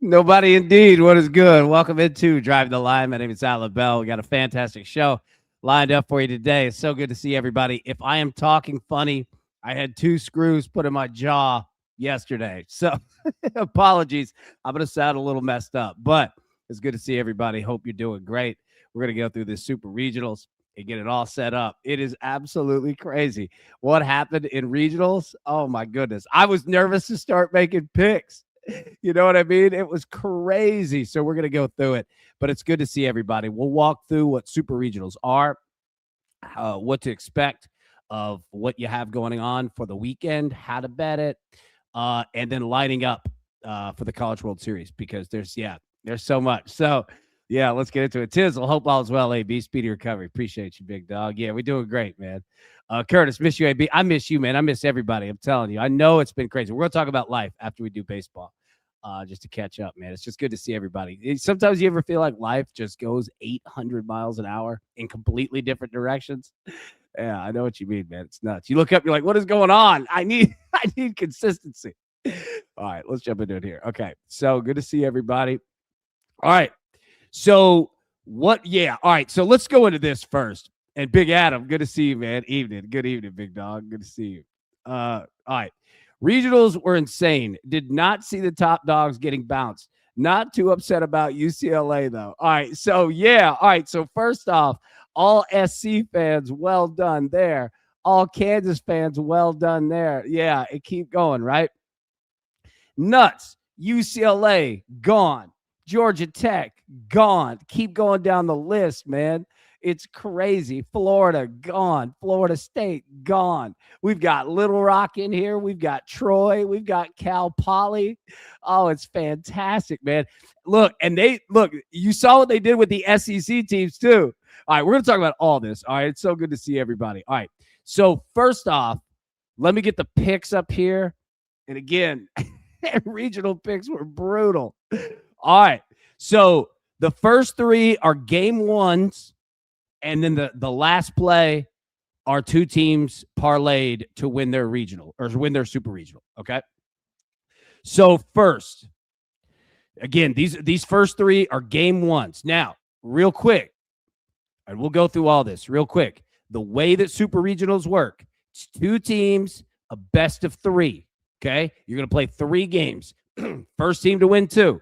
Nobody indeed. What is good? Welcome into Drive the Line. My name is Alan Bell. We got a fantastic show lined up for you today. It's so good to see everybody. If I am talking funny, I had 2 screws put in my jaw yesterday. So apologies. I'm going to sound a little messed up, but it's good to see everybody. Hope you're doing great. We're going to go through this Super Regionals and get it all set up. It is absolutely crazy what happened in regionals. Oh, my goodness. I was nervous to start making picks. You know what I mean? It was crazy. So we're going to go through it, but it's good to see everybody. We'll walk through what Super Regionals are, what to expect of what you have going on for the weekend, how to bet it, and then lining up for the College World Series because there's so much. So, yeah, let's get into it. Tizzle, hope all is well, AB. Speedy recovery. Appreciate you, big dog. Yeah, we're doing great, man. Curtis, miss you, AB. I miss you, man. I miss everybody. I'm telling you. I know it's been crazy. We're going to talk about life after we do baseball, just to catch up, man. It's just good to see everybody. Sometimes you ever feel like life just goes 800 miles an hour in completely different directions. Yeah, I know what you mean, man. It's nuts. You look up, you're like, what is going on? I need consistency. All right, let's jump into it here. Okay, so good to see everybody. All right, so all right, so let's go into this first. And Big Adam, good to see you, man. Good evening, big dog. Good to see you. All right. Regionals were insane. Did not see the top dogs getting bounced. Not too upset about UCLA, though. All right. So, yeah. All right. So, first off, all SC fans, well done there. All Kansas fans, well done there. Yeah. It keep going, right? Nuts. UCLA, gone. Georgia Tech, gone. Keep going down the list, man. It's crazy. Florida, gone. Florida State, gone. We've got Little Rock in here. We've got Troy. We've got Cal Poly. Oh, it's fantastic, man. Look, you saw what they did with the SEC teams, too. All right, we're going to talk about all this. All right, it's so good to see everybody. All right, so first off, let me get the picks up here. And again, regional picks were brutal. All right, so the first 3 are game 1s. And then the last play are 2 teams parlayed to win their regional or win their super regional. Okay. So first, again, these first 3 are game 1s. Now, real quick, and we'll go through all this real quick. The way that super regionals work, it's 2 teams, a best of 3. Okay. You're going to play 3 games. First team to win 2.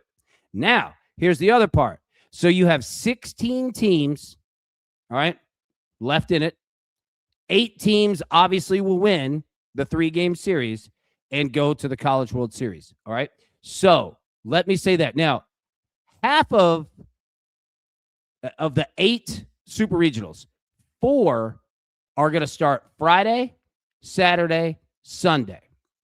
Now, here's the other part. So you have 16 teams. All right, left in it. 8 teams obviously will win the 3-game series and go to the College World Series. All right, so let me say that. Now, half of the 8 super regionals, 4 are going to start Friday, Saturday, Sunday.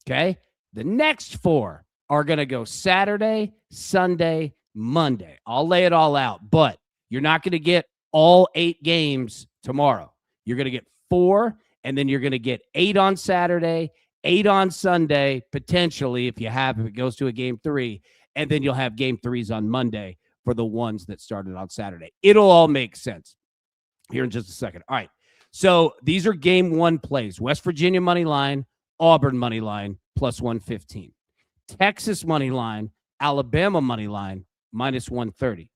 Okay, the next 4 are going to go Saturday, Sunday, Monday. I'll lay it all out, but you're not going to get all 8 games tomorrow. You're going to get 4, and then you're going to get 8 on Saturday, 8 on Sunday, potentially, if it goes to a game 3, and then you'll have game 3s on Monday for the ones that started on Saturday. It'll all make sense here in just a second. All right, so these are game 1 plays. West Virginia money line, Auburn money line, plus 115. Texas money line, Alabama money line, minus 130.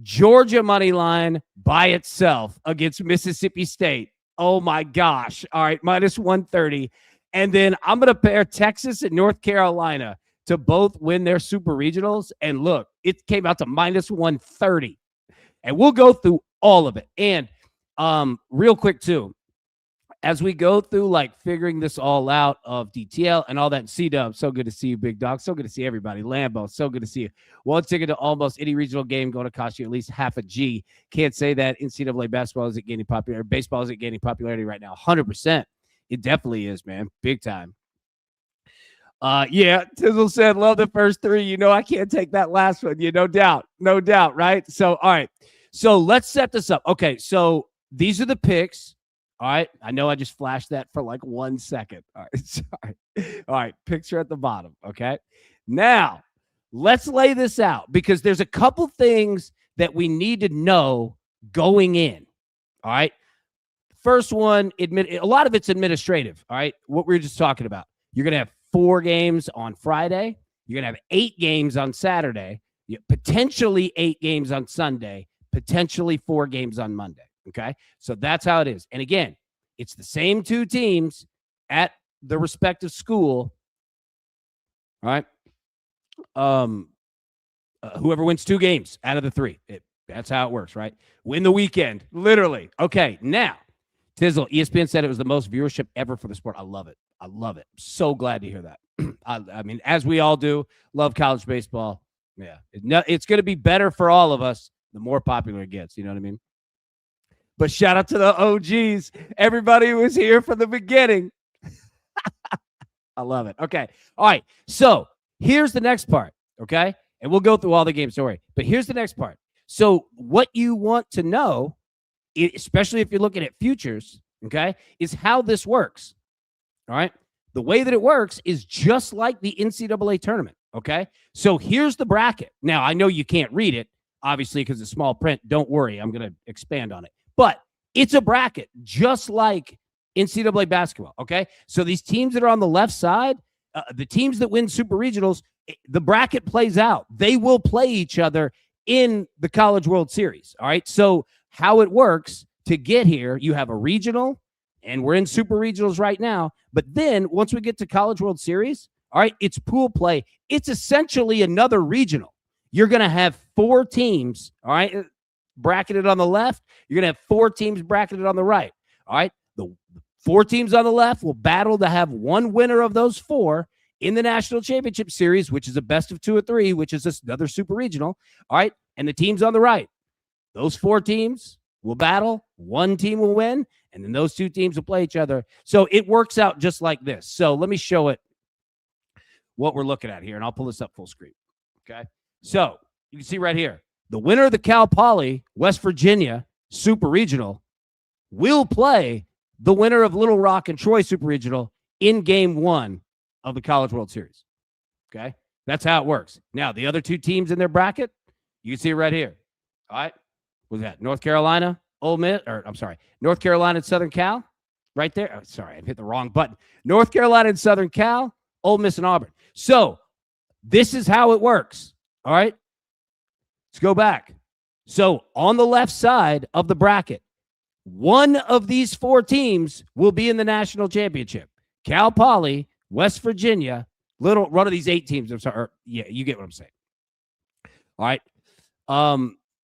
Georgia money line by itself against Mississippi State. Oh, my gosh. All right, minus 130. And then I'm going to pair Texas and North Carolina to both win their super regionals. And look, it came out to minus 130. And we'll go through all of it. And real quick, too, as we go through, like, figuring this all out of DTL and all that, C-Dub, so good to see you, big dog. So good to see everybody. Lambo, so good to see you. 1 ticket to almost any regional game going to cost you at least half a G. Can't say that NCAA basketball isn't gaining popularity. Baseball isn't gaining popularity right now. 100%. It definitely is, man. Big time. Yeah, Tizzle said, love the first 3. You know I can't take that last one. No doubt. No doubt, right? So, all right. So, let's set this up. Okay, so these are the picks. All right. I know I just flashed that for like 1 second. All right. Sorry. All right. Picture at the bottom. Okay. Now, let's lay this out because there's a couple things that we need to know going in. All right. First one, a lot of it's administrative. All right. What we were just talking about. You're going to have 4 games on Friday. You're going to have 8 games on Saturday, potentially 8 games on Sunday, potentially 4 games on Monday. Okay. So that's how it is. And again, it's the same 2 teams at the respective school. All right. Whoever wins 2 games out of the 3, that's how it works, right? Win the weekend, literally. Okay, now, Tizzle, ESPN said it was the most viewership ever for the sport. I love it. I love it. So glad to hear that. I mean, as we all do, love college baseball. Yeah, it's going to be better for all of us the more popular it gets. You know what I mean? But shout out to the OGs. Everybody who was here from the beginning. I love it. Okay. All right. So here's the next part. Okay. And we'll go through all the games. Don't worry. But here's the next part. So what you want to know, especially if you're looking at futures, okay, is how this works. All right. The way that it works is just like the NCAA tournament. Okay. So here's the bracket. Now, I know you can't read it, obviously, because it's small print. Don't worry. I'm going to expand on it. But it's a bracket just like NCAA basketball. Okay. So these teams that are on the left side, the teams that win super regionals, the bracket plays out. They will play each other in the College World Series. All right. So how it works to get here, you have a regional, and we're in super regionals right now. But then once we get to College World Series, all right, it's pool play. It's essentially another regional. You're going to have 4 teams, all right, bracketed on the left. You're going to have 4 teams bracketed on the right. All right. The 4 teams on the left will battle to have one winner of those 4 in the national championship series, which is a best of 2 or 3, which is another super regional. All right. And the teams on the right, those 4 teams will battle. One team will win, and then those 2 teams will play each other. So it works out just like this. So let me show it what we're looking at here, and I'll pull this up full screen. Okay. So you can see right here, the winner of the Cal Poly West Virginia Super Regional will play the winner of Little Rock and Troy Super Regional in game 1 of the College World Series. Okay. That's how it works. Now, the other 2 teams in their bracket, you can see it right here. All right. What's that? North Carolina, North Carolina and Southern Cal right there. Oh, sorry, I hit the wrong button. North Carolina and Southern Cal, Ole Miss and Auburn. So this is how it works. All right. Let's go back. So on the left side of the bracket, one of these 4 teams will be in the national championship. Cal Poly, West Virginia, one of these 8 teams. I'm sorry. Yeah, you get what I'm saying. All right.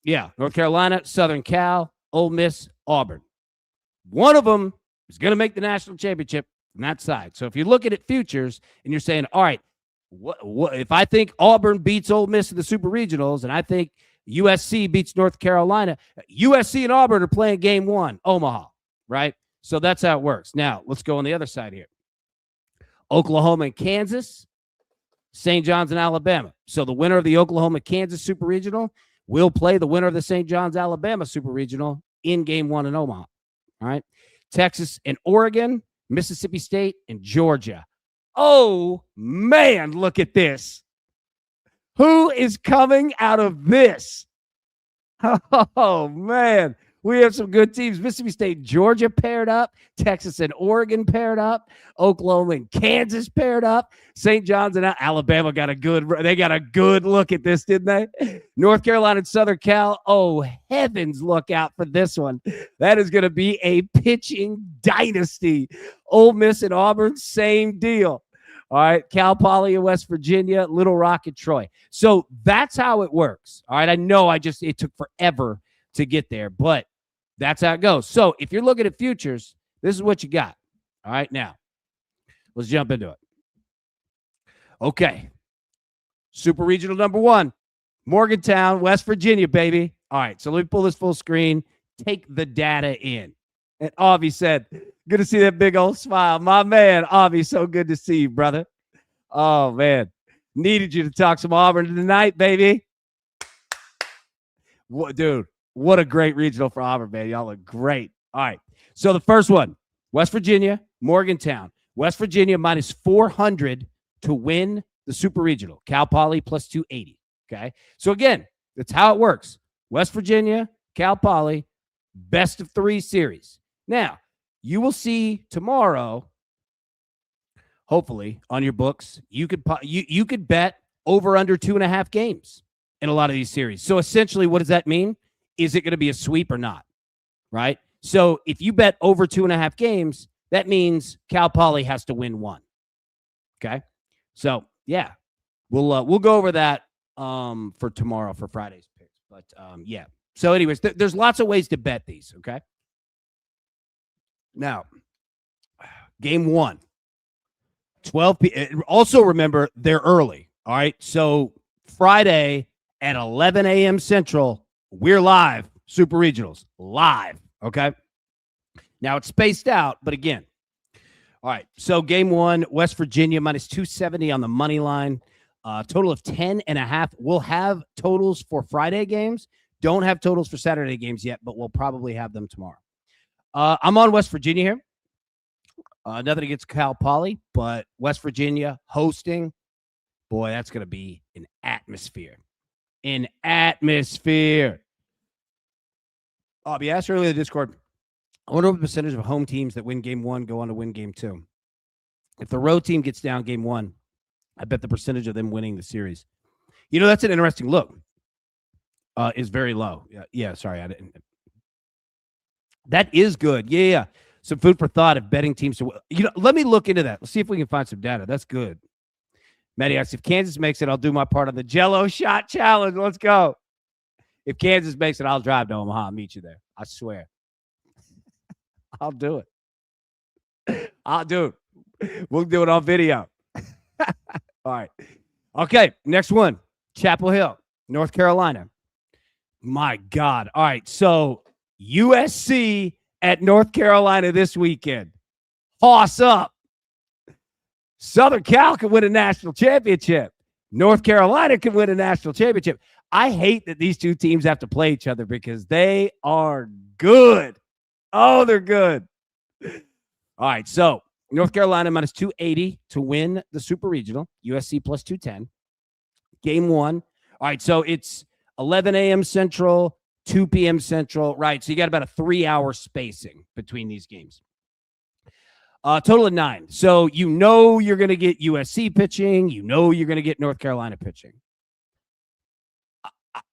Yeah, North Carolina, Southern Cal, Ole Miss, Auburn. One of them is going to make the national championship from that side. So if you're looking at futures and you're saying, all right, what if I think Auburn beats Ole Miss in the Super Regionals and I think USC beats North Carolina, USC and Auburn are playing game 1, Omaha, right? So that's how it works. Now, let's go on the other side here. Oklahoma and Kansas, St. John's and Alabama. So the winner of the Oklahoma-Kansas Super Regional will play the winner of the St. John's, Alabama Super Regional in game 1 in Omaha. All right. Texas and Oregon, Mississippi State and Georgia. Oh, man, look at this. Who is coming out of this? Oh, man. We have some good teams. Mississippi State, Georgia paired up. Texas and Oregon paired up. Oklahoma and Kansas paired up. St. John's and Alabama got a good look at this, didn't they? North Carolina and Southern Cal. Oh, heavens, look out for this one. That is going to be a pitching dynasty. Ole Miss and Auburn, same deal. All right, Cal Poly and West Virginia, Little Rock and Troy. So that's how it works. All right, I know it took forever to get there, but that's how it goes. So if you're looking at futures, this is what you got. All right, now let's jump into it. Okay. Super Regional number 1, Morgantown, West Virginia, baby. All right, so let me pull this full screen, take the data in. And Avi said, good to see that big old smile. My man, Avi, so good to see you, brother. Oh, man. Needed you to talk some Auburn tonight, baby. Dude. What a great regional for Auburn, man. Y'all look great. All right. So the first one, West Virginia, Morgantown. West Virginia minus 400 to win the Super Regional. Cal Poly plus 280. Okay. So again, that's how it works. West Virginia, Cal Poly, best of 3 series. Now, you will see tomorrow hopefully on your books, you could bet over under 2.5 games in a lot of these series. So essentially, what does that mean? Is it going to be a sweep or not? Right. So if you bet over 2.5 games, that means Cal Poly has to win one. Okay. So yeah, we'll go over that for tomorrow for Friday's picks. But yeah. So anyways, there's lots of ways to bet these. Okay. Now, game 1. 12 p.m. Also, remember, they're early. All right. So Friday at 11 a.m. Central, we're live. Super Regionals live. Okay. Now it's spaced out, but again. All right. So game 1, West Virginia minus 270 on the money line. Total of 10.5. We'll have totals for Friday games. Don't have totals for Saturday games yet, but we'll probably have them tomorrow. I'm on West Virginia here. Nothing against Cal Poly, but West Virginia hosting, boy, that's going to be an atmosphere. An atmosphere. Be asked earlier in the Discord, I wonder what the percentage of home teams that win game 1 go on to win game 2. If the road team gets down game 1, I bet the percentage of them winning the series. You know, that's an interesting look. Is very low. Yeah, sorry. I didn't. That is good. Yeah. Some food for thought if betting teams. Let me look into that. Let's see if we can find some data. That's good. Matty asks, if Kansas makes it, I'll do my part on the Jell-O shot challenge. Let's go. If Kansas makes it, I'll drive to Omaha. I'll meet you there. I swear. I'll do it. I'll do it. We'll do it on video. All right. Okay, next one. Chapel Hill, North Carolina. My God. All right, so USC at North Carolina this weekend. Hoss up. Southern Cal can win a national championship. North Carolina can win a national championship. I hate that these two teams have to play each other because they are good. Oh, they're good. All right, so North Carolina minus 280 to win the Super Regional. USC plus 210. Game 1. All right, so it's 11 a.m. Central, 2 p.m. Central. Right, so you got about a 3-hour spacing between these games. Total of 9. So you know you're going to get USC pitching. You know you're going to get North Carolina pitching.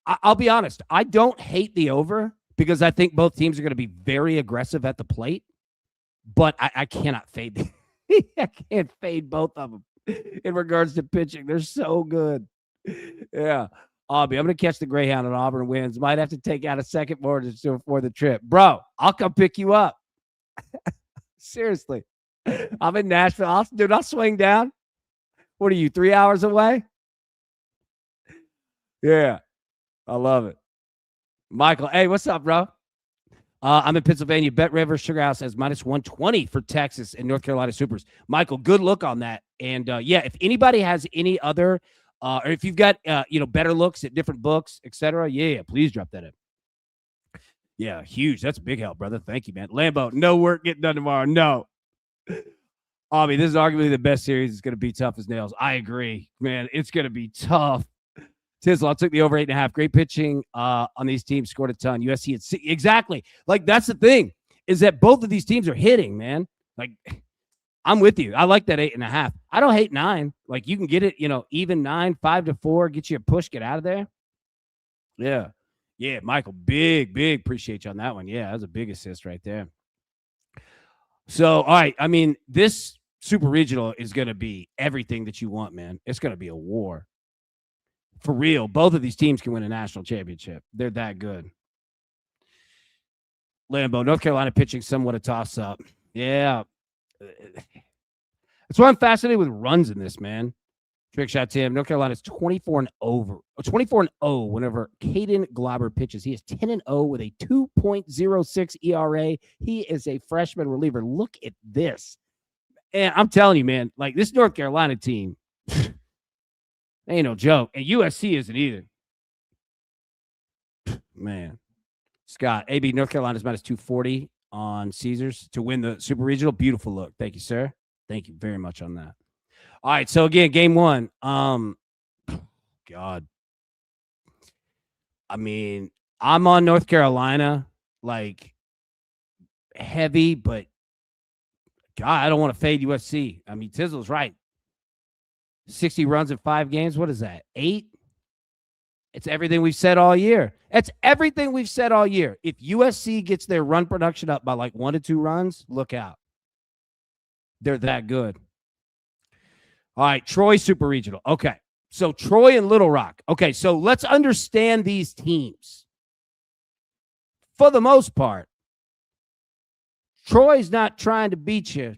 I'll be honest. I don't hate the over because I think both teams are going to be very aggressive at the plate. But I cannot fade them. I can't fade both of them in regards to pitching. They're so good. Yeah. I'm going to catch the Greyhound and Auburn wins. Might have to take out a second mortgage before the trip. Bro, I'll come pick you up. Seriously. I'm in Nashville. I'll swing down. What are you, 3 hours away? Yeah. I love it. Michael, hey, what's up, bro? I'm in Pennsylvania. Bet River Sugar House has minus 120 for Texas and North Carolina Supers. Michael, good look on that. And yeah, if anybody has any other, or if you've got better looks at different books, etc., yeah, please drop that in. Yeah, huge. That's a big help, brother. Thank you, man. Lambo, no work getting done tomorrow. No. This is arguably the best series. It's going to be tough as nails. I agree, man. It's going to be tough. Tisla took the over 8.5. Great pitching on these teams. Scored a ton. USC at 6. Exactly. Like, that's the thing, is that both of these teams are hitting, man. Like, I'm with you. I like that 8.5. I don't hate 9. Like, you can get it, even 9, 5-4, get you a push, get out of there. Yeah. Yeah, Michael, big appreciate you on that one. Yeah, that was a big assist right there. So, all right. I mean, this Super Regional is going to be everything that you want, man. It's going to be a war. For real, both of these teams can win a national championship. They're that good. Lambo, North Carolina pitching somewhat a toss-up. Yeah. That's why I'm fascinated with runs in this, man. Trick shot, Tim. North Carolina's 24-0 whenever Caden Glauber pitches. He is 10-0 with a 2.06 ERA. He is a freshman reliever. Look at this. And I'm telling you, man, like, this North Carolina team, ain't no joke. And USC isn't either. Man. Scott, AB, North Carolina's minus 240 on Caesars to win the Super Regional. Beautiful look. Thank you, sir. Thank you very much on that. All right, so again, game 1. God. I mean, I'm on North Carolina, like, heavy, but God, I don't want to fade USC. I mean, Tizzle's right. 60 runs in 5 games. What is that? 8? It's everything we've said all year. It's everything we've said all year. If USC gets their run production up by like 1 to 2 runs, look out. They're that good. All right, Troy Super Regional. Okay, so Troy and Little Rock. Okay, so let's understand these teams. For the most part, Troy's not trying to beat you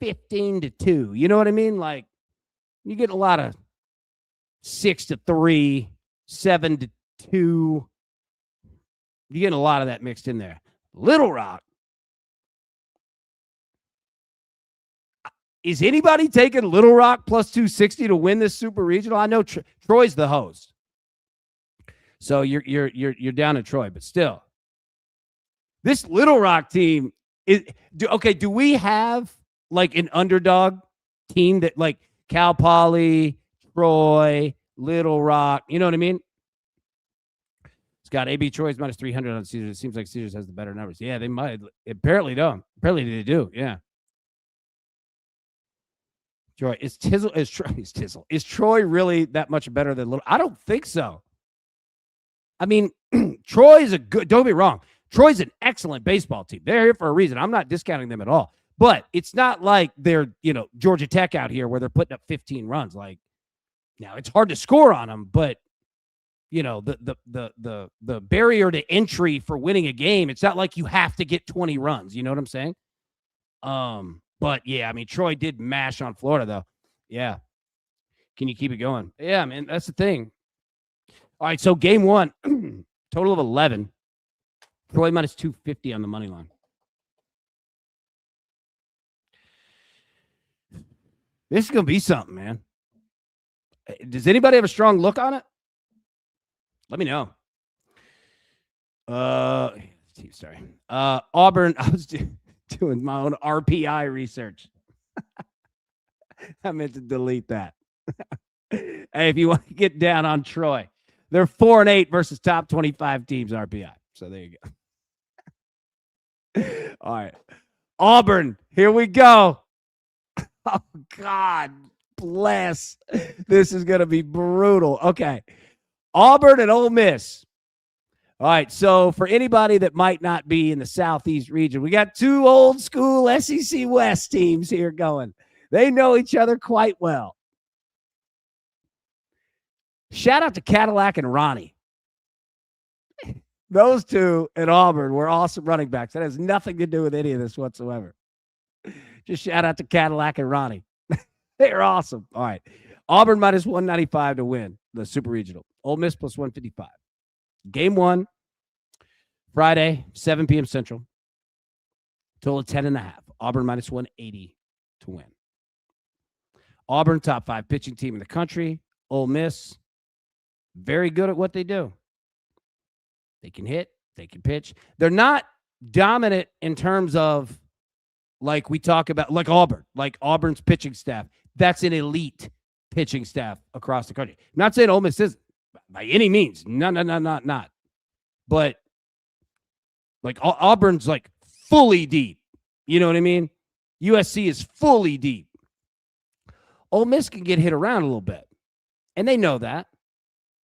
15-2. You know what I mean? Like, you get a lot of 6-3, 7-2. You're getting a lot of that mixed in there. Little Rock. Is anybody taking Little Rock plus 260 to win this Super Regional? I know Troy's the host, so you're down in Troy, but still, this Little Rock team is okay. Do we have like an underdog team that like Cal Poly, Troy, Little Rock? You know what I mean? It's got AB Troy's minus 300 on Caesars. It seems like Caesars has the better numbers. Yeah, they might. Apparently don't. Apparently they do. Yeah. Troy, is Troy really that much better than Little? I don't think so. I mean, Troy's a good, don't be wrong. Troy's an excellent baseball team. They're here for a reason. I'm not discounting them at all. But it's not like they're, Georgia Tech out here where they're putting up 15 runs. Like, now it's hard to score on them, but the barrier to entry for winning a game, it's not like you have to get 20 runs. You know what I'm saying? But yeah, I mean, Troy did mash on Florida, though. Yeah. Can you keep it going? Yeah, man, that's the thing. All right, so game 1, total of 11. Troy minus 250 on the money line. This is going to be something, man. Does anybody have a strong look on it? Let me know. Sorry. Auburn, I was doing my own RPI research. I meant to delete that. Hey, if you want to get down on Troy, they're 4-8 versus top 25 teams RPI. So there you go. All right. Auburn, here we go. Oh, God bless. This is going to be brutal. Okay. Auburn and Ole Miss. All right, so for anybody that might not be in the Southeast region, we got 2 old school SEC West teams here going. They know each other quite well. Shout out to Cadillac and Ronnie. Those 2 at Auburn were awesome running backs. That has nothing to do with any of this whatsoever. Just shout out to Cadillac and Ronnie. They're awesome. All right. Auburn minus 195 to win the Super Regional. Ole Miss plus 155. Game 1, Friday, 7 p.m. Central. Total of 10.5. Auburn minus 180 to win. Auburn, top 5 pitching team in the country. Ole Miss, very good at what they do. They can hit. They can pitch. They're not dominant in terms of, like we talk about, like Auburn. Like Auburn's pitching staff. That's an elite pitching staff across the country. I'm not saying Ole Miss isn't. By any means. Not. But like Auburn's like fully deep. You know what I mean? USC is fully deep. Ole Miss can get hit around a little bit. And they know that.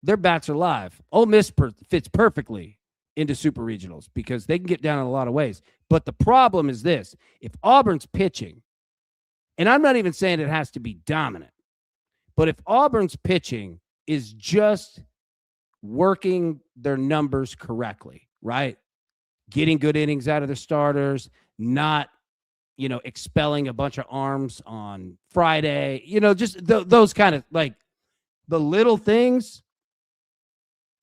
Their bats are live. Ole Miss fits perfectly into Super Regionals because they can get down in a lot of ways. But the problem is this. If Auburn's pitching, and I'm not even saying it has to be dominant, but if Auburn's pitching is just working their numbers correctly, right? Getting good innings out of their starters, not, expelling a bunch of arms on Friday, just those kind of like the little things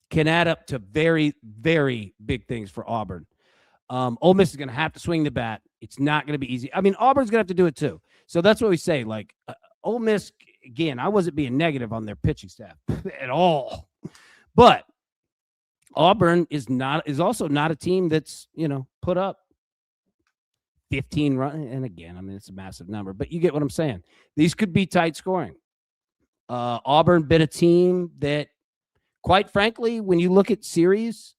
can add up to very, very big things for Auburn. Ole Miss is going to have to swing the bat. It's not going to be easy. I mean, Auburn's going to have to do it too. So that's what we say. Like Ole Miss, again, I wasn't being negative on their pitching staff at all. But Auburn is also not a team that's, put up 15 runs. And again, I mean, it's a massive number, but you get what I'm saying. These could be tight scoring. Auburn been a team that, quite frankly, when you look at series,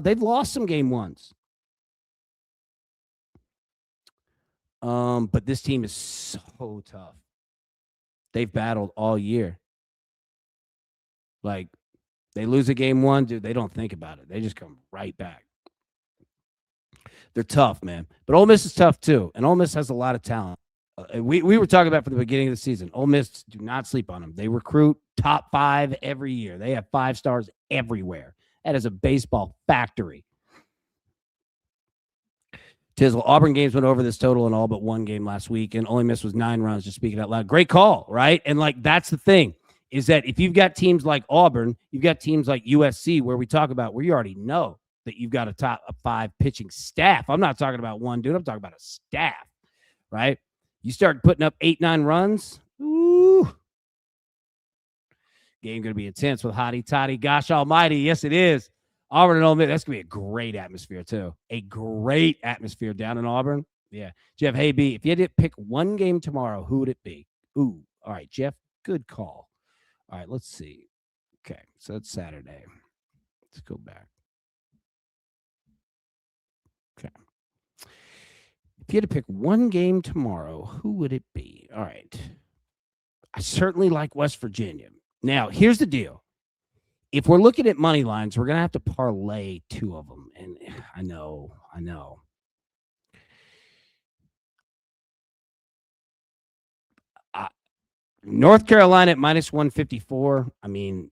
they've lost some game 1s. But this team is so tough. They've battled all year. Like, they lose a game one, dude, they don't think about it. They just come right back. They're tough, man. But Ole Miss is tough too, and Ole Miss has a lot of talent. We were talking about from the beginning of the season. Ole Miss, do not sleep on them. They recruit top 5 every year. They have 5 stars everywhere. That is a baseball factory. Tizzle, Auburn games went over this total in all but one game last week, and Ole Miss was 9 runs, just speaking out loud. Great call, right? And, like, that's the thing, is that if you've got teams like Auburn, you've got teams like USC, where we talk about, where you already know that you've got a top 5 pitching staff. I'm not talking about one dude. I'm talking about a staff, right? You start putting up 8, 9 runs. Ooh. Game going to be intense with Hottie Toddy. Gosh almighty. Yes, it is. Auburn and Ole Miss. That's going to be a great atmosphere, too. A great atmosphere down in Auburn. Yeah. Jeff, hey, B, if you had to pick one game tomorrow, who would it be? Ooh. All right, Jeff, good call. All right, let's see. Okay, so that's Saturday. Let's go back. Okay. If you had to pick one game tomorrow, who would it be? All right. I certainly like West Virginia. Now, here's the deal. If we're looking at money lines, we're going to have to parlay 2 of them. And I know. North Carolina at minus 154. I mean,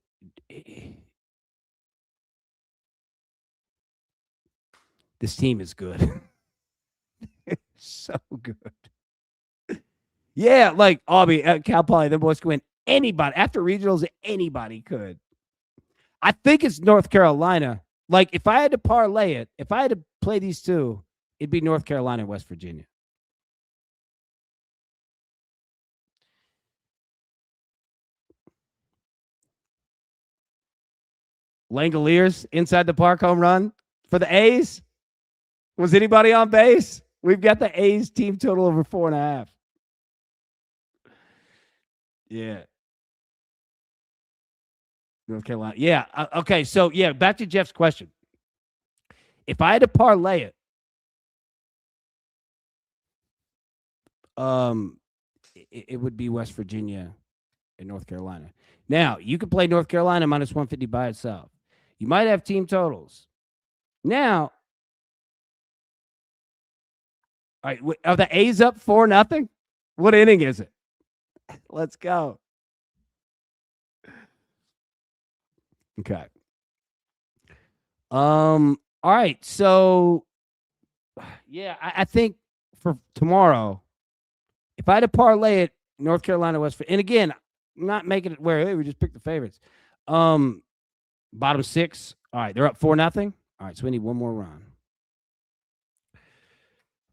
this team is good. So good. Yeah, like Aubie, Cal Poly, the boys can win. Anybody after regionals, anybody could. I think it's North Carolina. Like, if I had to parlay it, if I had to play these 2, it'd be North Carolina and West Virginia. Langoliers inside the park home run for the A's. Was anybody on base? We've got the A's team total over 4.5. Yeah. North Carolina. Yeah. Okay. So, yeah, back to Jeff's question. If I had to parlay it, it would be West Virginia and North Carolina. Now, you could play North Carolina minus 150 by itself. You might have team totals. Now, all right, are the A's up 4-0? What inning is it? Let's go. Okay. All right. So, yeah, I think for tomorrow, if I had to parlay it, North Carolina, West Virginia, and again, I'm not making it where, hey, we just picked the favorites. Bottom 6. All right, they're up 4-0. All right, so we need one more run.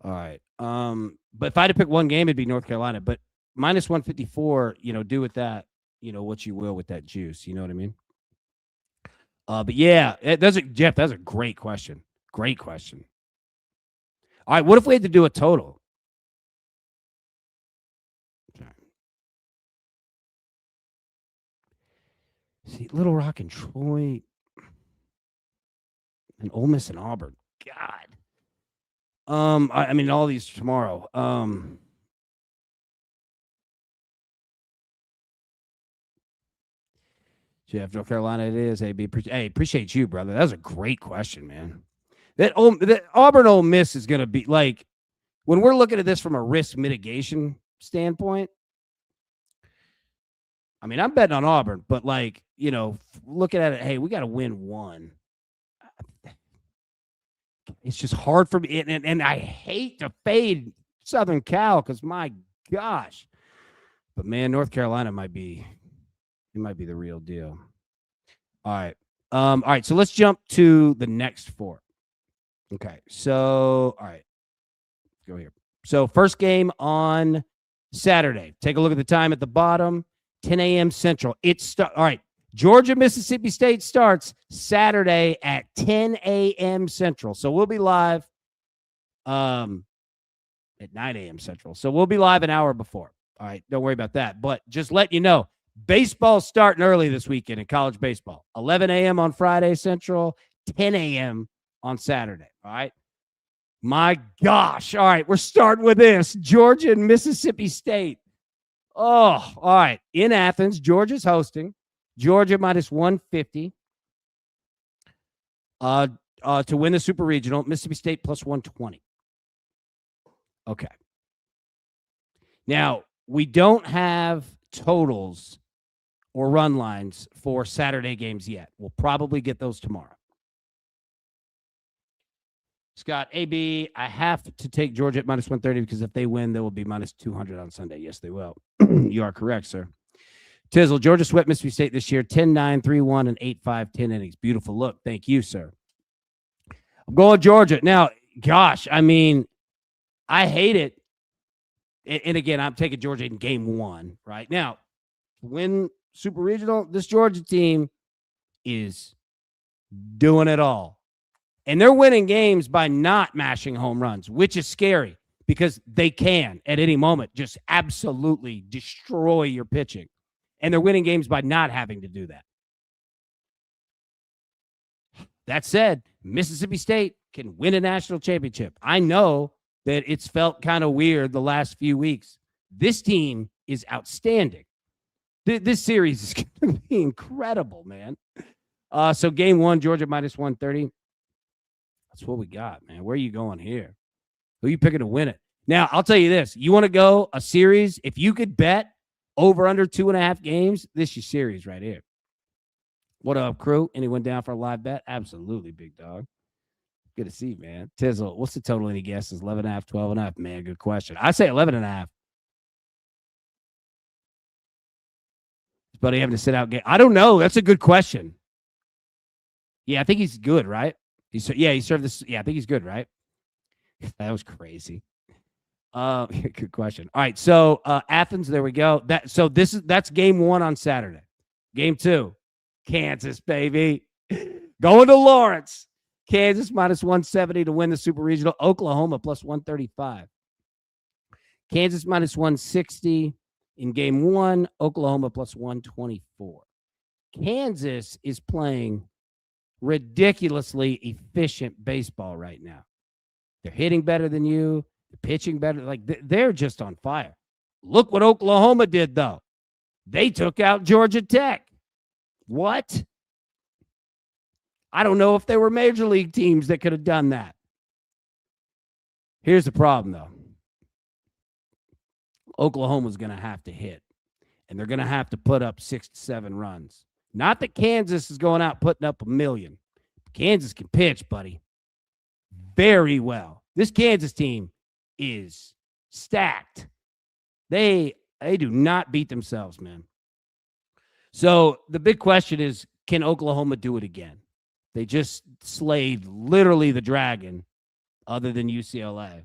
All right. But if I had to pick one game, it'd be North Carolina. But minus 154, do with that, what you will with that juice. You know what I mean? But yeah, Jeff, that's a great question. Great question. All right, what if we had to do a total? Okay. See, Little Rock and Troy and Ole Miss and Auburn. God. I mean, all these tomorrow. Jeff, North Carolina, it is. Hey, appreciate you, brother. That was a great question, man. That Auburn Ole Miss is going to be like, when we're looking at this from a risk mitigation standpoint, I mean, I'm betting on Auburn, but like, looking at it, hey, we got to win one. It's just hard for me. And I hate to fade Southern Cal because, my gosh. But, man, North Carolina might be the real deal. All right. All right. So let's jump to the next 4. Okay. So, all right. Let's go here. So, first game on Saturday. Take a look at the time at the bottom. 10 a.m. Central. All right. Georgia, Mississippi State starts Saturday at 10 a.m. Central. So we'll be live at 9 a.m. Central. So we'll be live an hour before. All right. Don't worry about that. But just let you know, baseball's starting early this weekend in college baseball. 11 a.m. on Friday Central, 10 a.m. on Saturday. All right. My gosh. All right, we're starting with this. Georgia and Mississippi State. Oh, all right. In Athens, Georgia's hosting. Georgia minus 150 to win the Super Regional. Mississippi State plus 120. Okay. Now, we don't have totals or run lines for Saturday games yet. We'll probably get those tomorrow. Scott, AB, I have to take Georgia at minus 130 because if they win, they will be minus 200 on Sunday. Yes, they will. You are correct, sir. Tizzle, Georgia swept Mississippi State this year, 10-9, 3-1, and 8-5, 10 innings. Beautiful look. Thank you, sir. I'm going Georgia. Now, gosh, I mean, I hate it. And again, I'm taking Georgia in game one right now. Win Super Regional, this Georgia team is doing it all. And they're winning games by not mashing home runs, which is scary because they can at any moment just absolutely destroy your pitching. And they're winning games by not having to do that. That said, Mississippi State can win a national championship. I know that it's felt kind of weird the last few weeks. This team is outstanding. This series is going to be incredible, man. So game one, Georgia minus 130. That's what we got, man. Where are you going here? Who are you picking to win it? Now, I'll tell you this. You want to go a series? If you could bet over under 2.5 games, this is your series right here. What up, crew? Anyone down for a live bet? Absolutely, big dog. Good to see you, man. Tizzle, what's the total? Any guesses? 11.5, 12.5? Man, good question. I say 11.5. Is Buddy having to sit out game? I don't know. That's a good question. Yeah, I think he's good, right? He served this. Yeah, I think he's good, right? That was crazy. Good question. All right, so Athens, there we go. That's game one on Saturday. Game two, Kansas, baby. Going to Lawrence. Kansas minus 170 to win the Super Regional. Oklahoma plus 135. Kansas minus 160 in game one. Oklahoma plus 124. Kansas is playing ridiculously efficient baseball right now. They're hitting better than you. They're pitching better. Like they're just on fire. Look what Oklahoma did, though. They took out Georgia Tech. What? I don't know if they were major league teams that could have done that. Here's the problem, though. Oklahoma's going to have to hit, and they're going to have to put up 6 to 7 runs. Not that Kansas is going out putting up 1 million. Kansas can pitch, buddy, very well. This Kansas team is stacked. They do not beat themselves, man. So the big question is, can Oklahoma do it again? They just slayed literally the dragon other than UCLA.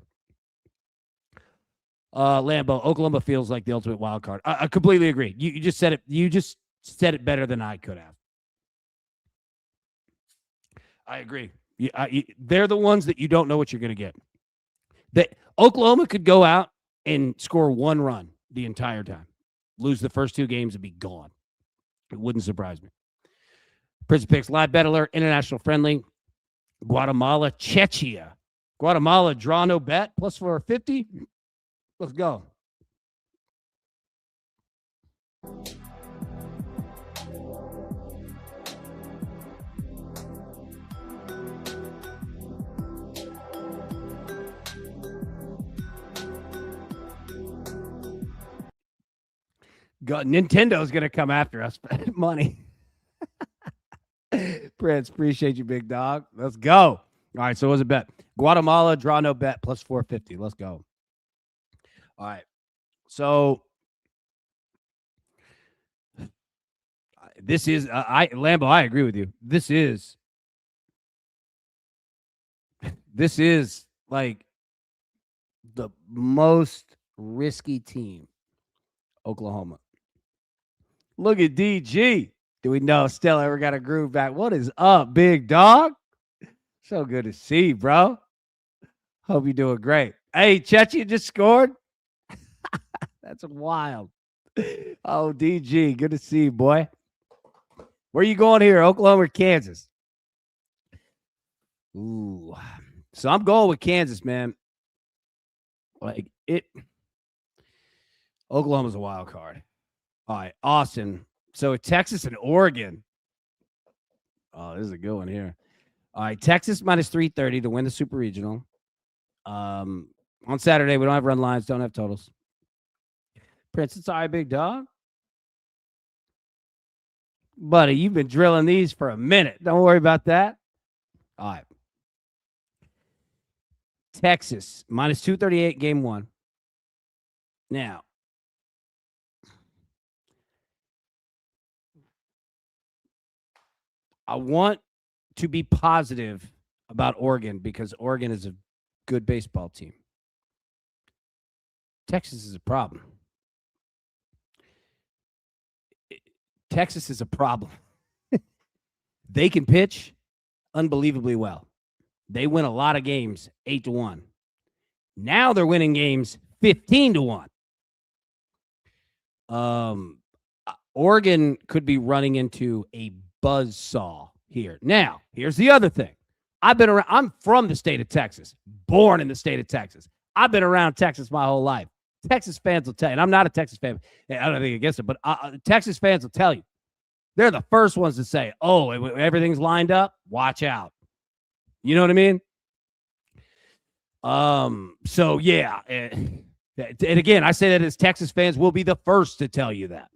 Lambo, Oklahoma feels like the ultimate wild card. I completely agree. You just said it. You just said it better than I could have. I agree. They're the ones that you don't know what you're going to get. Oklahoma could go out and score 1 run the entire time, lose the first 2 games and be gone. It wouldn't surprise me. Prison Picks, live bet alert, international friendly. Guatemala, Czechia. Guatemala, draw no bet, plus 450. Let's go. Nintendo's going to come after us for money. Prince, appreciate you, big dog. Let's go. All right, so what's a bet? Guatemala, draw no bet, plus 450. Let's go. All right. So this is Lambo, I agree with you. This is like the most risky team, Oklahoma. Look at DG. Do we know Stella ever got a groove back? What is up, big dog? So good to see you, bro. Hope you're doing great. Hey, Chechi just scored. That's wild. Oh, DG, good to see you, boy. Where you going here, Oklahoma or Kansas? Ooh, So I'm going with Kansas, man. Like it. Oklahoma's a wild card. All right, Austin. So Texas and Oregon. Oh, this is a good one here. All right, Texas minus 330 to win the Super Regional. On Saturday, we don't have run lines, don't have totals. Prince, it's all right, big dog. Buddy, you've been drilling these for a minute. Don't worry about that. All right. Texas minus 238 game one. Now, I want to be positive about Oregon because Oregon is a good baseball team. Texas is a problem. Texas is a problem. They can pitch unbelievably well. They win a lot of games 8-1. Now they're winning games 15-1. Oregon could be running into a buzzsaw here. Now, here's the other thing. I'm from the state of Texas, born in the state of Texas. I've been around Texas my whole life. Texas fans will tell you, and I'm not a Texas fan. I don't think against it, but Texas fans will tell you. They're the first ones to say, oh, everything's lined up. Watch out. You know what I mean? So, yeah. And again, I say that as Texas fans will be the first to tell you that.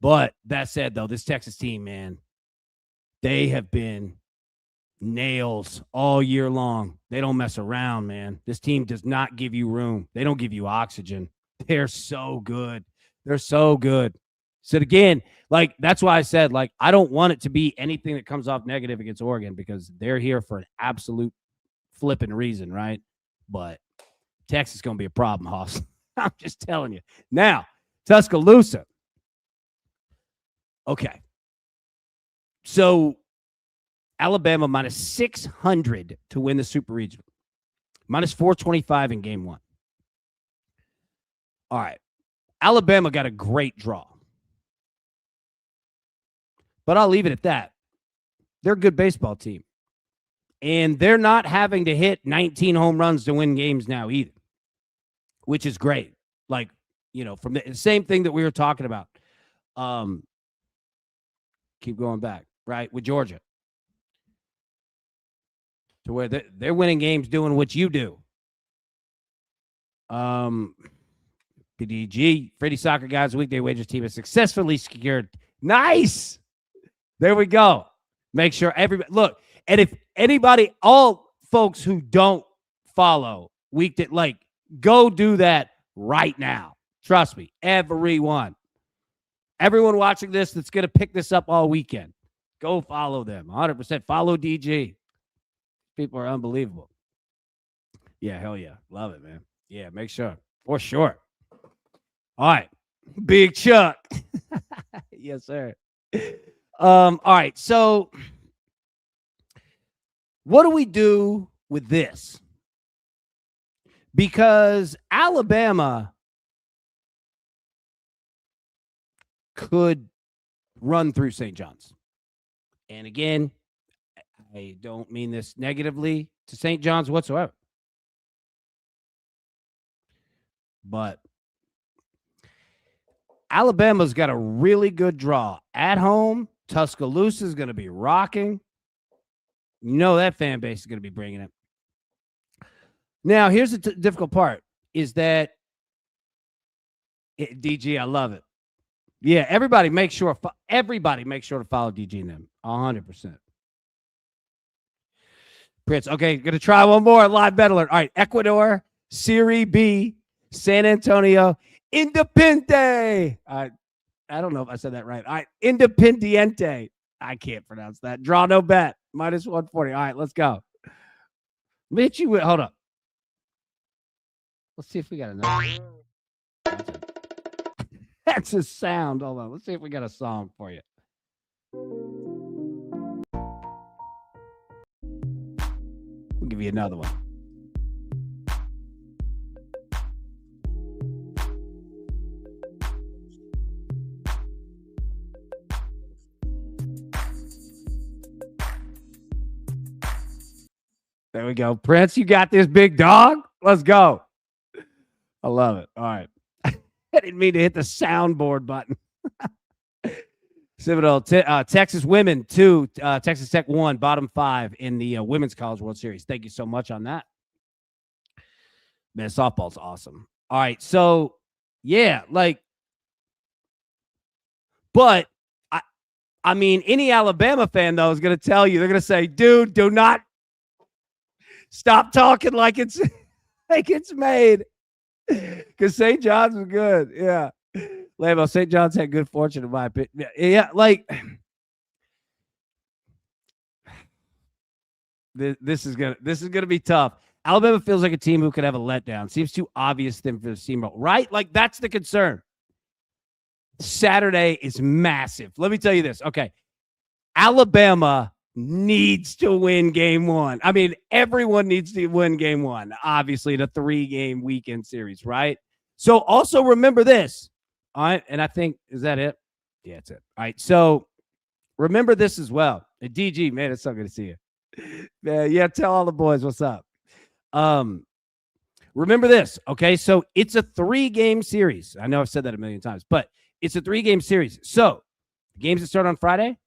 But that said, though, this Texas team, man, they have been nails all year long. They don't mess around, man. This team does not give you room. They don't give you oxygen. They're so good. They're so good. So again, like that's why I said, like, I don't want it to be anything that comes off negative against Oregon because they're here for an absolute flipping reason, right? But Texas is going to be a problem, Hoss. I'm just telling you. Now, Tuscaloosa. Okay. So Alabama minus 600 to win the Super Regional. Minus 425 in game one. All right. Alabama got a great draw. But I'll leave it at that. They're a good baseball team. And they're not having to hit 19 home runs to win games now either, which is great. Like, you know, from the same thing that we were talking about. Keep going back, right, with Georgia. To where they're winning games doing what you do. PDG, Freddie Soccer Guys Weekday Wagers team has successfully secured. Nice. There we go. Make sure everybody look. And if anybody, all folks who don't follow Weekday, like, go do that right now. Trust me, everyone watching this that's going to pick this up all weekend, go follow them. 100% follow DG. People are unbelievable. Yeah, hell yeah. Love it, man. Yeah, make sure. For sure. All right. Big Chuck. Yes, sir. All right. So what do we do with this? Because Alabama could run through St. John's. And again, I don't mean this negatively to St. John's whatsoever. But Alabama's got a really good draw. At home, Tuscaloosa is going to be rocking. You know that fan base is going to be bringing it. Now, here's the difficult part is that, DG, I love it. Yeah, everybody make sure to follow DG and them. 100%. Prince, okay, going to try one more. Live bet alert. All right, Ecuador, Serie B, San Antonio, Independiente. I don't know if I said that right. All right, Independiente. I can't pronounce that. Draw no bet. Minus 140. All right, let's go. Mitch, hold up. Let's see if we got another. That's a sound. Hold on. Let's see if we got a song for you. We'll give you another one. There we go. Prince, you got this, big dog. Let's go. I love it. All right. I didn't mean to hit the soundboard button. Citadel, Texas women 2, Texas Tech 1, bottom 5 in the Women's College World Series. Thank you so much on that. Man, softball's awesome. All right. So, yeah, like, but I mean, any Alabama fan, though, is going to tell you, they're going to say, dude, do not stop talking like it's like it's made. Because St. John's was good. Yeah. Lambo, St. John's had good fortune in my opinion. Yeah, like this is gonna be tough. Alabama feels like a team who could have a letdown. Seems too obvious them for the steamroll, right? Like that's the concern. Saturday is massive. Let me tell you this. Okay. Alabama needs to win game 1. I mean, everyone needs to win game 1, obviously, the 3-game weekend series, right? So also remember this. All right. And I think, is that it? Yeah, it's it. All right. So remember this as well. DG, man, it's so good to see you. Man, yeah, tell all the boys what's up. Remember this. Okay. So it's a 3-game series. I know I've said that a million times, but it's a 3-game series. So the games that start on Friday,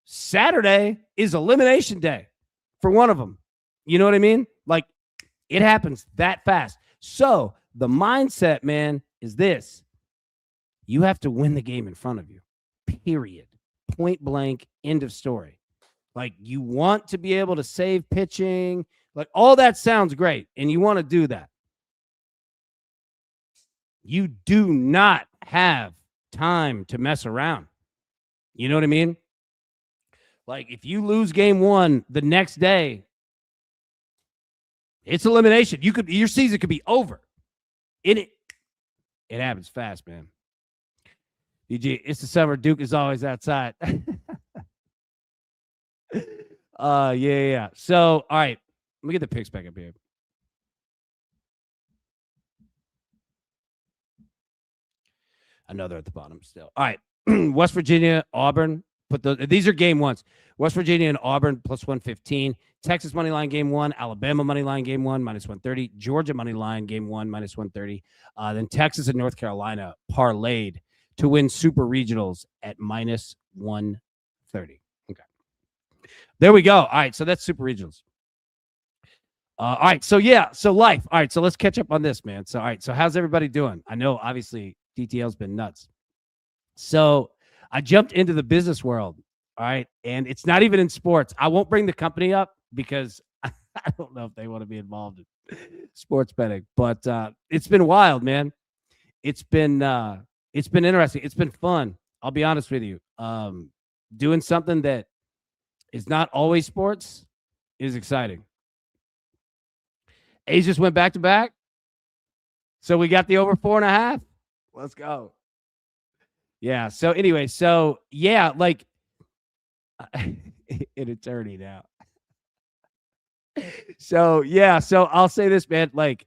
Saturday is elimination day for one of them. You know what I mean? Like it happens that fast. So the mindset, man, is this. You have to win the game in front of you, period. Point blank, end of story. Like you want to be able to save pitching. Like all that sounds great. And you want to do that. You do not have time to mess around. You know what I mean? Like if you lose game 1 the next day, it's elimination. Your season could be over. It happens fast, man. DG, it's the summer. Duke is always outside. Yeah. So, all right. Let me get the picks back up here. I know they're at the bottom still. All right. West Virginia, Auburn. These are game 1s. West Virginia and Auburn plus 115. Texas money line game 1. Alabama money line game 1 minus 130. Georgia money line game 1 minus 130. Then Texas and North Carolina parlayed to win super regionals at minus 130. Okay. There we go. All right. So that's super regionals. All right. So yeah. So life. All right. So let's catch up on this, man. So, all right. So how's everybody doing? I know obviously DTL's been nuts. So I jumped into the business world. All right. And it's not even in sports. I won't bring the company up because I don't know if they want to be involved in sports betting, but it's been wild, man. It's been interesting. It's been fun. I'll be honest with you. Doing something that is not always sports is exciting. A's just went back to back. So we got the over 4.5. Let's go. Yeah. So anyway, like an attorney now. So I'll say this, man, like,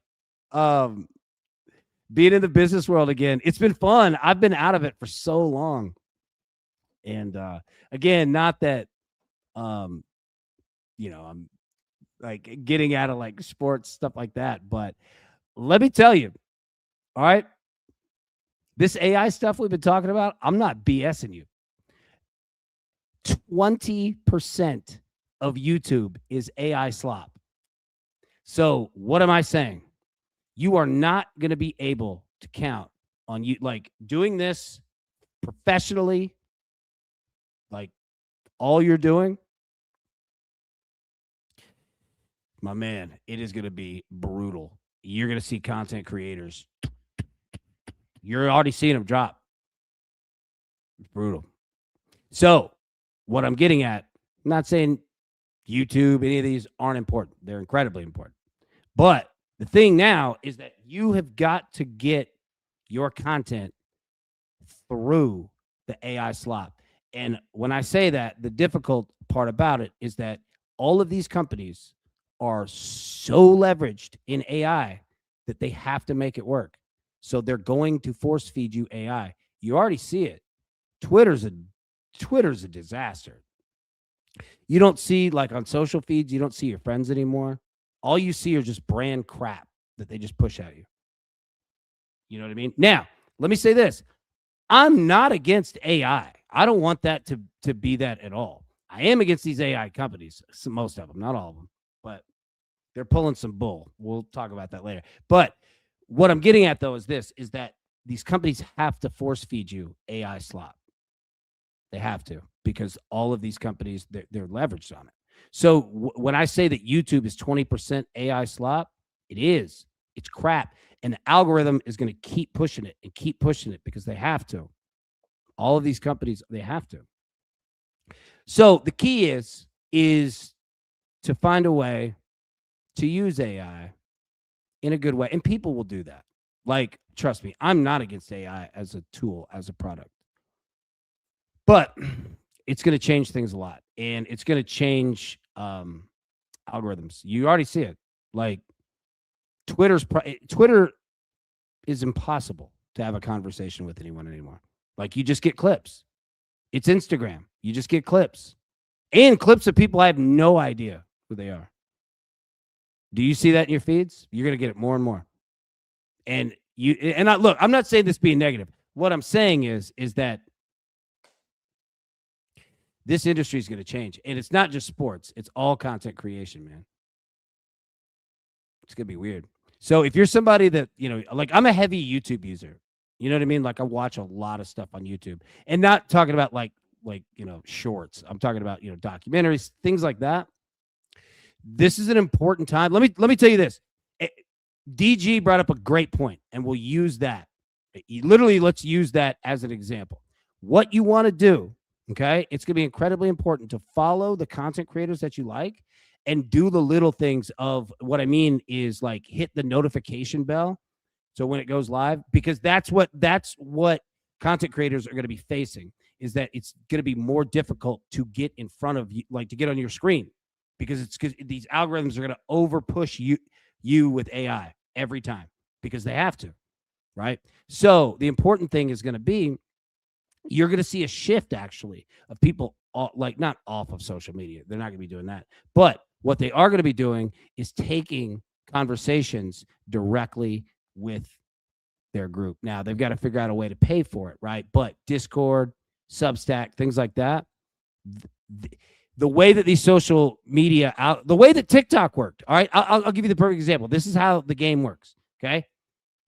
being in the business world again, it's been fun. I've been out of it for so long. And again, not that I'm like getting out of like sports stuff like that, but let me tell you, all right, this AI stuff we've been talking about, I'm not BSing you. 20% of YouTube is AI slop. So what am I saying? You are not going to be able to count on you like doing this professionally, like all you're doing. My man, it is going to be brutal. You're going to see content creators. You're already seeing them drop. It's brutal. So what I'm getting at, I'm not saying YouTube, any of these aren't important. They're incredibly important. But the thing now is that you have got to get your content through the AI slop. And when I say that, the difficult part about it is that all of these companies are so leveraged in AI that they have to make it work. So they're going to force feed you AI. You already see it. Twitter's a disaster. You don't see, like, on social feeds, you don't see your friends anymore. All you see are just brand crap that they just push at you. You know what I mean? Now, let me say this. I'm not against AI. I don't want that to be that at all. I am against these AI companies, most of them, not all of them, but they're pulling some bull. We'll talk about that later. But what I'm getting at, though, is this, is that these companies have to force feed you AI slop. They have to, because all of these companies, they're leveraged on it. So when I say that YouTube is 20% AI slop, it is. It's crap. And the algorithm is going to keep pushing it because they have to. All of these companies, they have to. So the key is to find a way to use AI in a good way. And people will do that. Like, trust me, I'm not against AI as a tool, as a product. But it's going to change things a lot. And it's going to change algorithms. You already see it. Like, Twitter is impossible to have a conversation with anyone anymore. Like, you just get clips. It's Instagram. You just get clips. And clips of people I have no idea who they are. Do you see that in your feeds? You're going to get it more and more. And look, I'm not saying this being negative. What I'm saying is that this industry is going to change. And it's not just sports. It's all content creation, man. It's going to be weird. So if you're somebody that, like, I'm a heavy YouTube user. You know what I mean? Like, I watch a lot of stuff on YouTube. And not talking about like shorts. I'm talking about, documentaries, things like that. This is an important time. Let me tell you this. DG brought up a great point, and we'll use that. Literally, let's use that as an example. What you want to do, okay? It's going to be incredibly important to follow the content creators that you like and do the little things of what I mean is, like, hit the notification bell. So when it goes live, because that's what content creators are going to be facing, is that it's going to be more difficult to get in front of you, like to get on your screen, because these algorithms are going to over push you with AI every time because they have to, right? So the important thing is going to be, you're going to see a shift actually of people like not off of social media. They're not going to be doing that. But what they are going to be doing is taking conversations directly with their group. Now they've got to figure out a way to pay for it, right? But Discord, Substack, things like that, the way that these social media the way that TikTok worked. All right, I'll give you the perfect example. This is how the game works. Okay,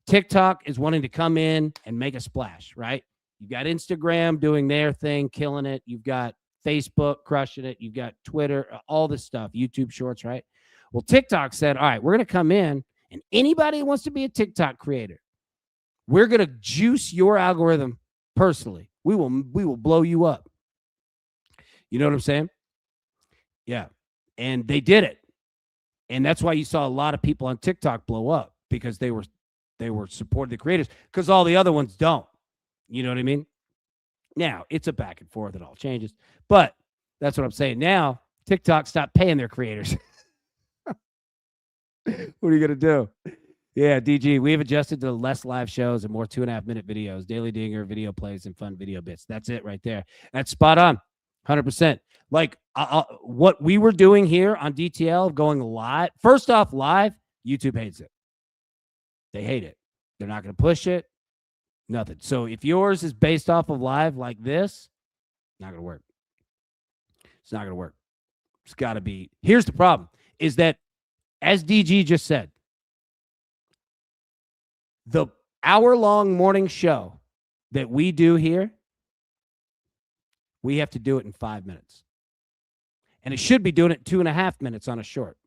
TikTok is wanting to come in and make a splash, right? You've got Instagram doing their thing, killing it. You've got Facebook crushing it. You've got Twitter, all this stuff, YouTube Shorts, right? Well, TikTok said, all right, we're going to come in, and anybody who wants to be a TikTok creator, we're going to juice your algorithm personally. We will blow you up. You know what I'm saying? Yeah. And they did it. And that's why you saw a lot of people on TikTok blow up, because they were supporting the creators, because all the other ones don't. You know what I mean? Now, it's a back and forth. It all changes. But that's what I'm saying. Now, TikTok stopped paying their creators. What are you going to do? Yeah, DG, we've adjusted to less live shows and more 2.5-minute videos, daily dinger, video plays, and fun video bits. That's it right there. That's spot on, 100%. Like, what we were doing here on DTL, going live, first off, live, YouTube hates it. They hate it. They're not going to push it. Nothing. So if yours is based off of live like this, not going to work. It's not going to work. It's got to be. Here's the problem, is that, as DG just said, the hour-long morning show that we do here, we have to do it in 5 minutes. And it should be doing it 2.5 minutes on a short.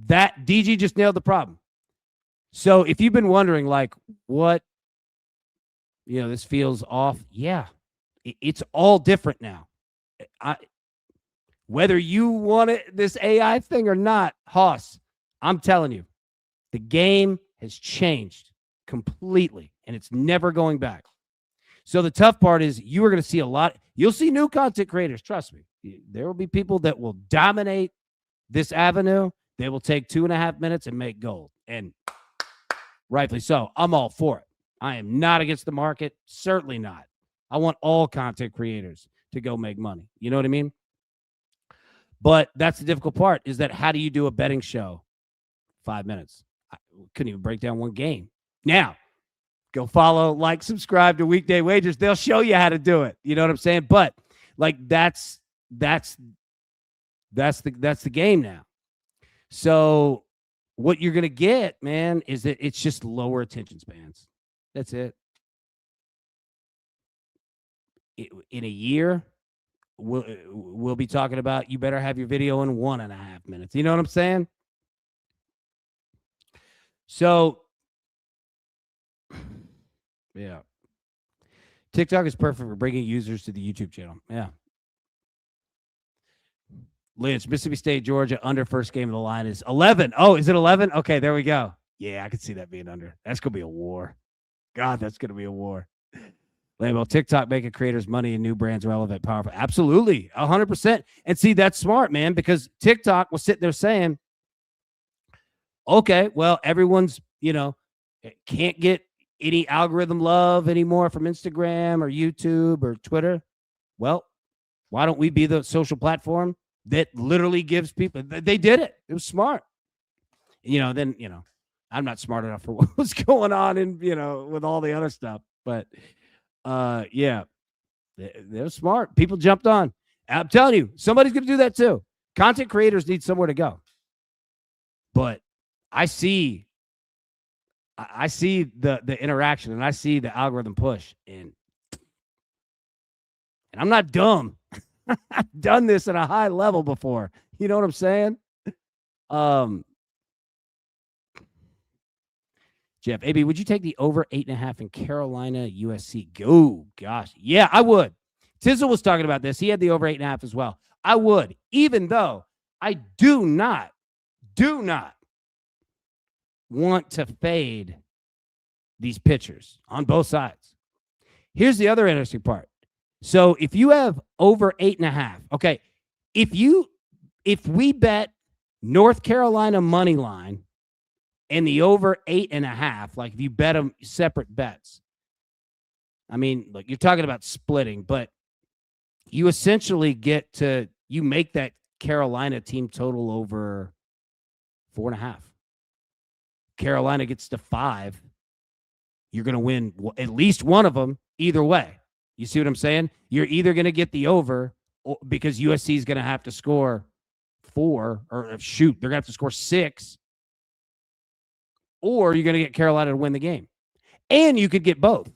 That DG just nailed the problem. So if you've been wondering, like, what, this feels off. Yeah, it's all different now. Whether you want this AI thing or not, Hoss, I'm telling you, the game has changed completely, and it's never going back. So the tough part is, you are going to see you'll see new content creators. Trust me. There will be people that will dominate this avenue. They will take 2.5 minutes and make gold. And rightfully so. I'm all for it. I am not against the market. Certainly not. I want all content creators to go make money. You know what I mean? But that's the difficult part, is that how do you do a betting show? 5 minutes. I couldn't even break down one game. Now, go follow, like, subscribe to Weekday Wagers. They'll show you how to do it. You know what I'm saying? But like that's the game now. So what you're gonna get, man, is that it's just lower attention spans. That's it. In a year, we'll be talking about, you better have your video in 1.5 minutes. You know what I'm saying? So, yeah. TikTok is perfect for bringing users to the YouTube channel. Yeah. Lynch, Mississippi State, Georgia, under first game of the line is 11. Oh, is it 11? Okay, there we go. Yeah, I could see that being under. That's going to be a war. God, that's going to be a war. Label, TikTok making creators money and new brands relevant, powerful. Absolutely, 100%. And see, that's smart, man, because TikTok was sitting there saying, okay, well, everyone's, can't get any algorithm love anymore from Instagram or YouTube or Twitter. Well, why don't we be the social platform that literally gives people? They did it. It was smart. Then, I'm not smart enough for what's going on in, with all the other stuff. But, yeah, they're smart. People jumped on. I'm telling you, somebody's going to do that too. Content creators need somewhere to go. But I see the interaction, and I see the algorithm push, and I'm not dumb. I've done this at a high level before. You know what I'm saying? Jeff, AB, would you take the over 8.5 in Carolina USC? Oh, gosh. Yeah, I would. Tizzle was talking about this. He had the over 8.5 as well. I would, even though I do not want to fade these pitchers on both sides. Here's the other interesting part. So if you have over 8.5, okay, if we bet North Carolina money line and the over 8.5, like if you bet them separate bets, I mean, look, you're talking about splitting, but you essentially you make that Carolina team total over 4.5. Carolina gets to 5. You're going to win at least one of them either way. You see what I'm saying? You're either going to get the over because USC is going to have to score 4 or shoot, they're going to have to score 6, or you're going to get Carolina to win the game. And you could get both.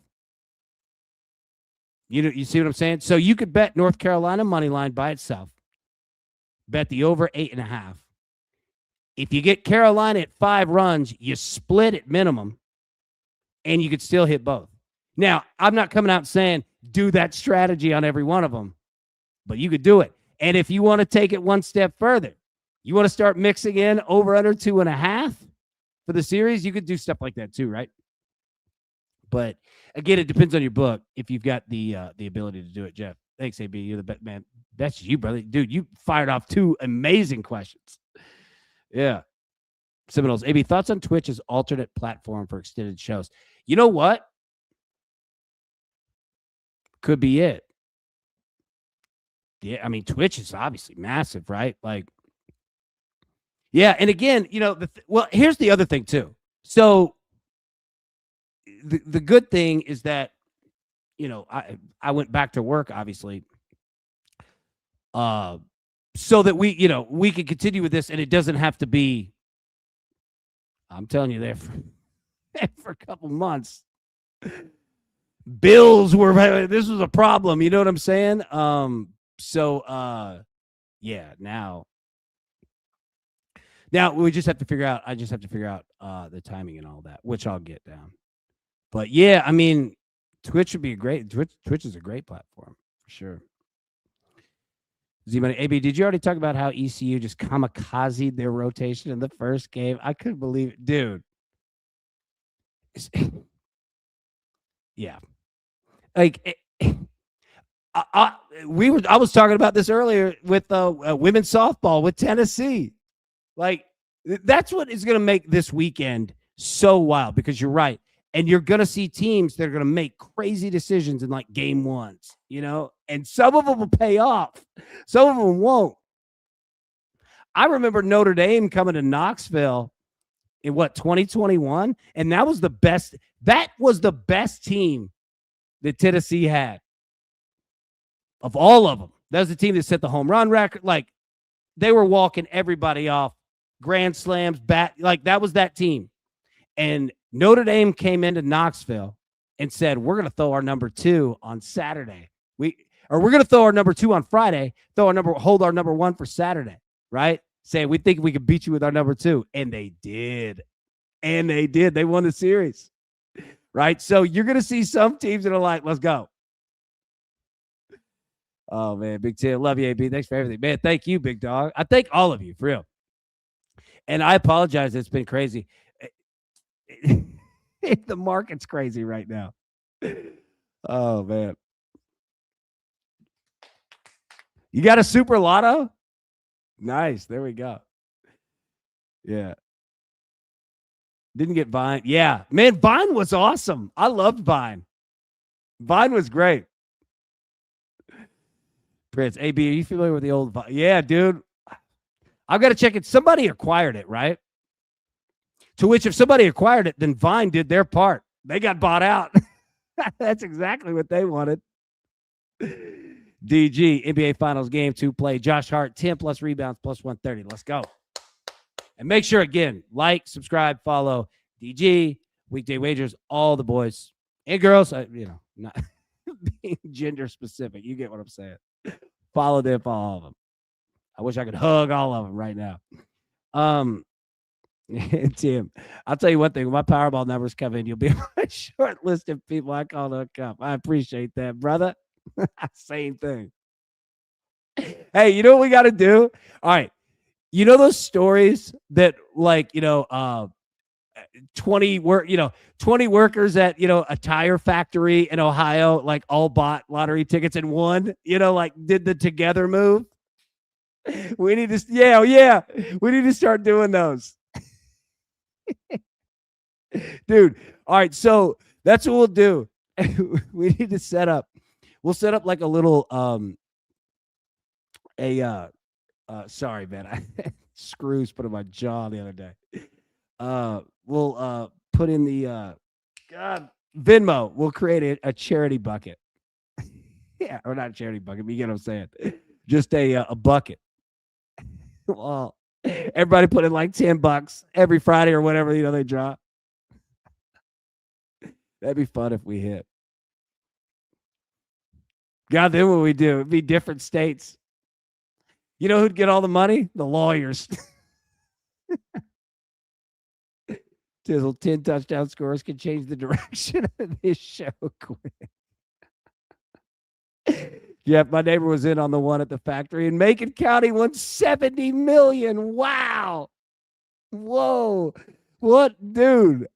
You see what I'm saying? So you could bet North Carolina money line by itself, bet the over 8.5. If you get Carolina at 5 runs, you split at minimum, and you could still hit both. Now, I'm not coming out saying do that strategy on every one of them, but you could do it. And if you want to take it one step further, you want to start mixing in over under 2.5 for the series, you could do stuff like that too, right? But again, it depends on your book if you've got the ability to do it, Jeff. Thanks, AB. You're the best man. That's you, brother. Dude, you fired off 2 amazing questions. Yeah. Seminoles. AB, thoughts on Twitch as alternate platform for extended shows? You know what? Could be it. Yeah, I mean, Twitch is obviously massive, right? Like, yeah, and again, well, here's the other thing too. So the good thing is that, I went back to work, obviously, so that we can continue with this, and it doesn't have to be, I'm telling you, there for a couple months, bills this was a problem. You know what I'm saying? Yeah, now we just have to figure out, I just have to figure out the timing and all that, which I'll get down. But yeah, I mean, Twitch is a great platform for sure. Z-Money, AB, did you already talk about how ECU just kamikazed their rotation in the first game? I couldn't believe it. Dude. Yeah. Like, I was talking about this earlier with women's softball with Tennessee. Like, that's what is going to make this weekend so wild, because you're right. And you're going to see teams that are going to make crazy decisions in like game ones, And some of them will pay off. Some of them won't. I remember Notre Dame coming to Knoxville in 2021, and that was the best. That was the best team that Tennessee had of all of them. That was the team that set the home run record. Like, they were walking everybody off, grand slams, like that was that team. And Notre Dame came into Knoxville and said, we're going to throw our number 2 on Saturday. We're going to throw our number 2 on Friday, hold our number 1 for Saturday, right? Say, we think we can beat you with our number 2. And they did. They won the series, right? So you're going to see some teams that are like, let's go. Oh, man, Big Tim. Love you, AB. Thanks for everything. Man, thank you, big dog. I thank all of you, for real. And I apologize. It's been crazy. The market's crazy right now. Oh, man. You got a super lotto? Nice. There we go. Yeah. Didn't get Vine. Yeah. Man, Vine was awesome. I loved Vine. Vine was great. Prince, AB, are you familiar with the old Vine? Yeah, dude. I've got to check it. Somebody acquired it, right? To which, if somebody acquired it, then Vine did their part. They got bought out. That's exactly what they wanted. DG, NBA Finals Game 2 play. Josh Hart, 10 plus rebounds, plus 130. Let's go. And make sure, again, like, subscribe, follow DG, Weekday Wagers, all the boys and girls. Not being gender specific. You get what I'm saying. Follow them for all of them. I wish I could hug all of them right now. Tim, I'll tell you one thing. When my Powerball numbers come in, you'll be on my short list of people I call to hook up. I appreciate that, brother. Same thing. Hey, you know what we got to do? All right. You know those stories that, like, 20 workers at, a tire factory in Ohio, like, all bought lottery tickets and won, like, did the together move. We need to, yeah. We need to start doing those. Dude. All right. So that's what we'll do. We need to we'll set up like a little, sorry, man. I screws put in my jaw the other day. We'll put in the Venmo. We'll create a charity bucket. Yeah, or not a charity bucket, but you get what I'm saying. Just a bucket. Well, everybody put in like $10 every Friday or whatever, they draw. That'd be fun if we hit. God, then what we do? It'd be different states. You know who'd get all the money? The lawyers. Tizzle, 10 touchdown scores can change the direction of this show quick. Jeff, my neighbor was in on the one at the factory in Macon County, won $70 million. Wow. Whoa. What, dude?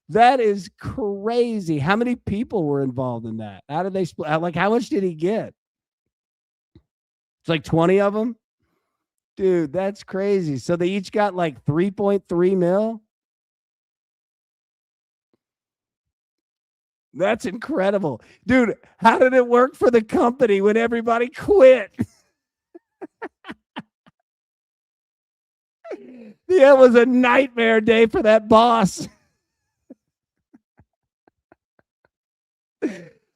That is crazy. How many people were involved in that? How did they split? Like, how much did he get? It's like 20 of them? Dude, that's crazy. So they each got like 3.3 mil? That's incredible. Dude, how did it work for the company when everybody quit? Yeah, it was a nightmare day for that boss.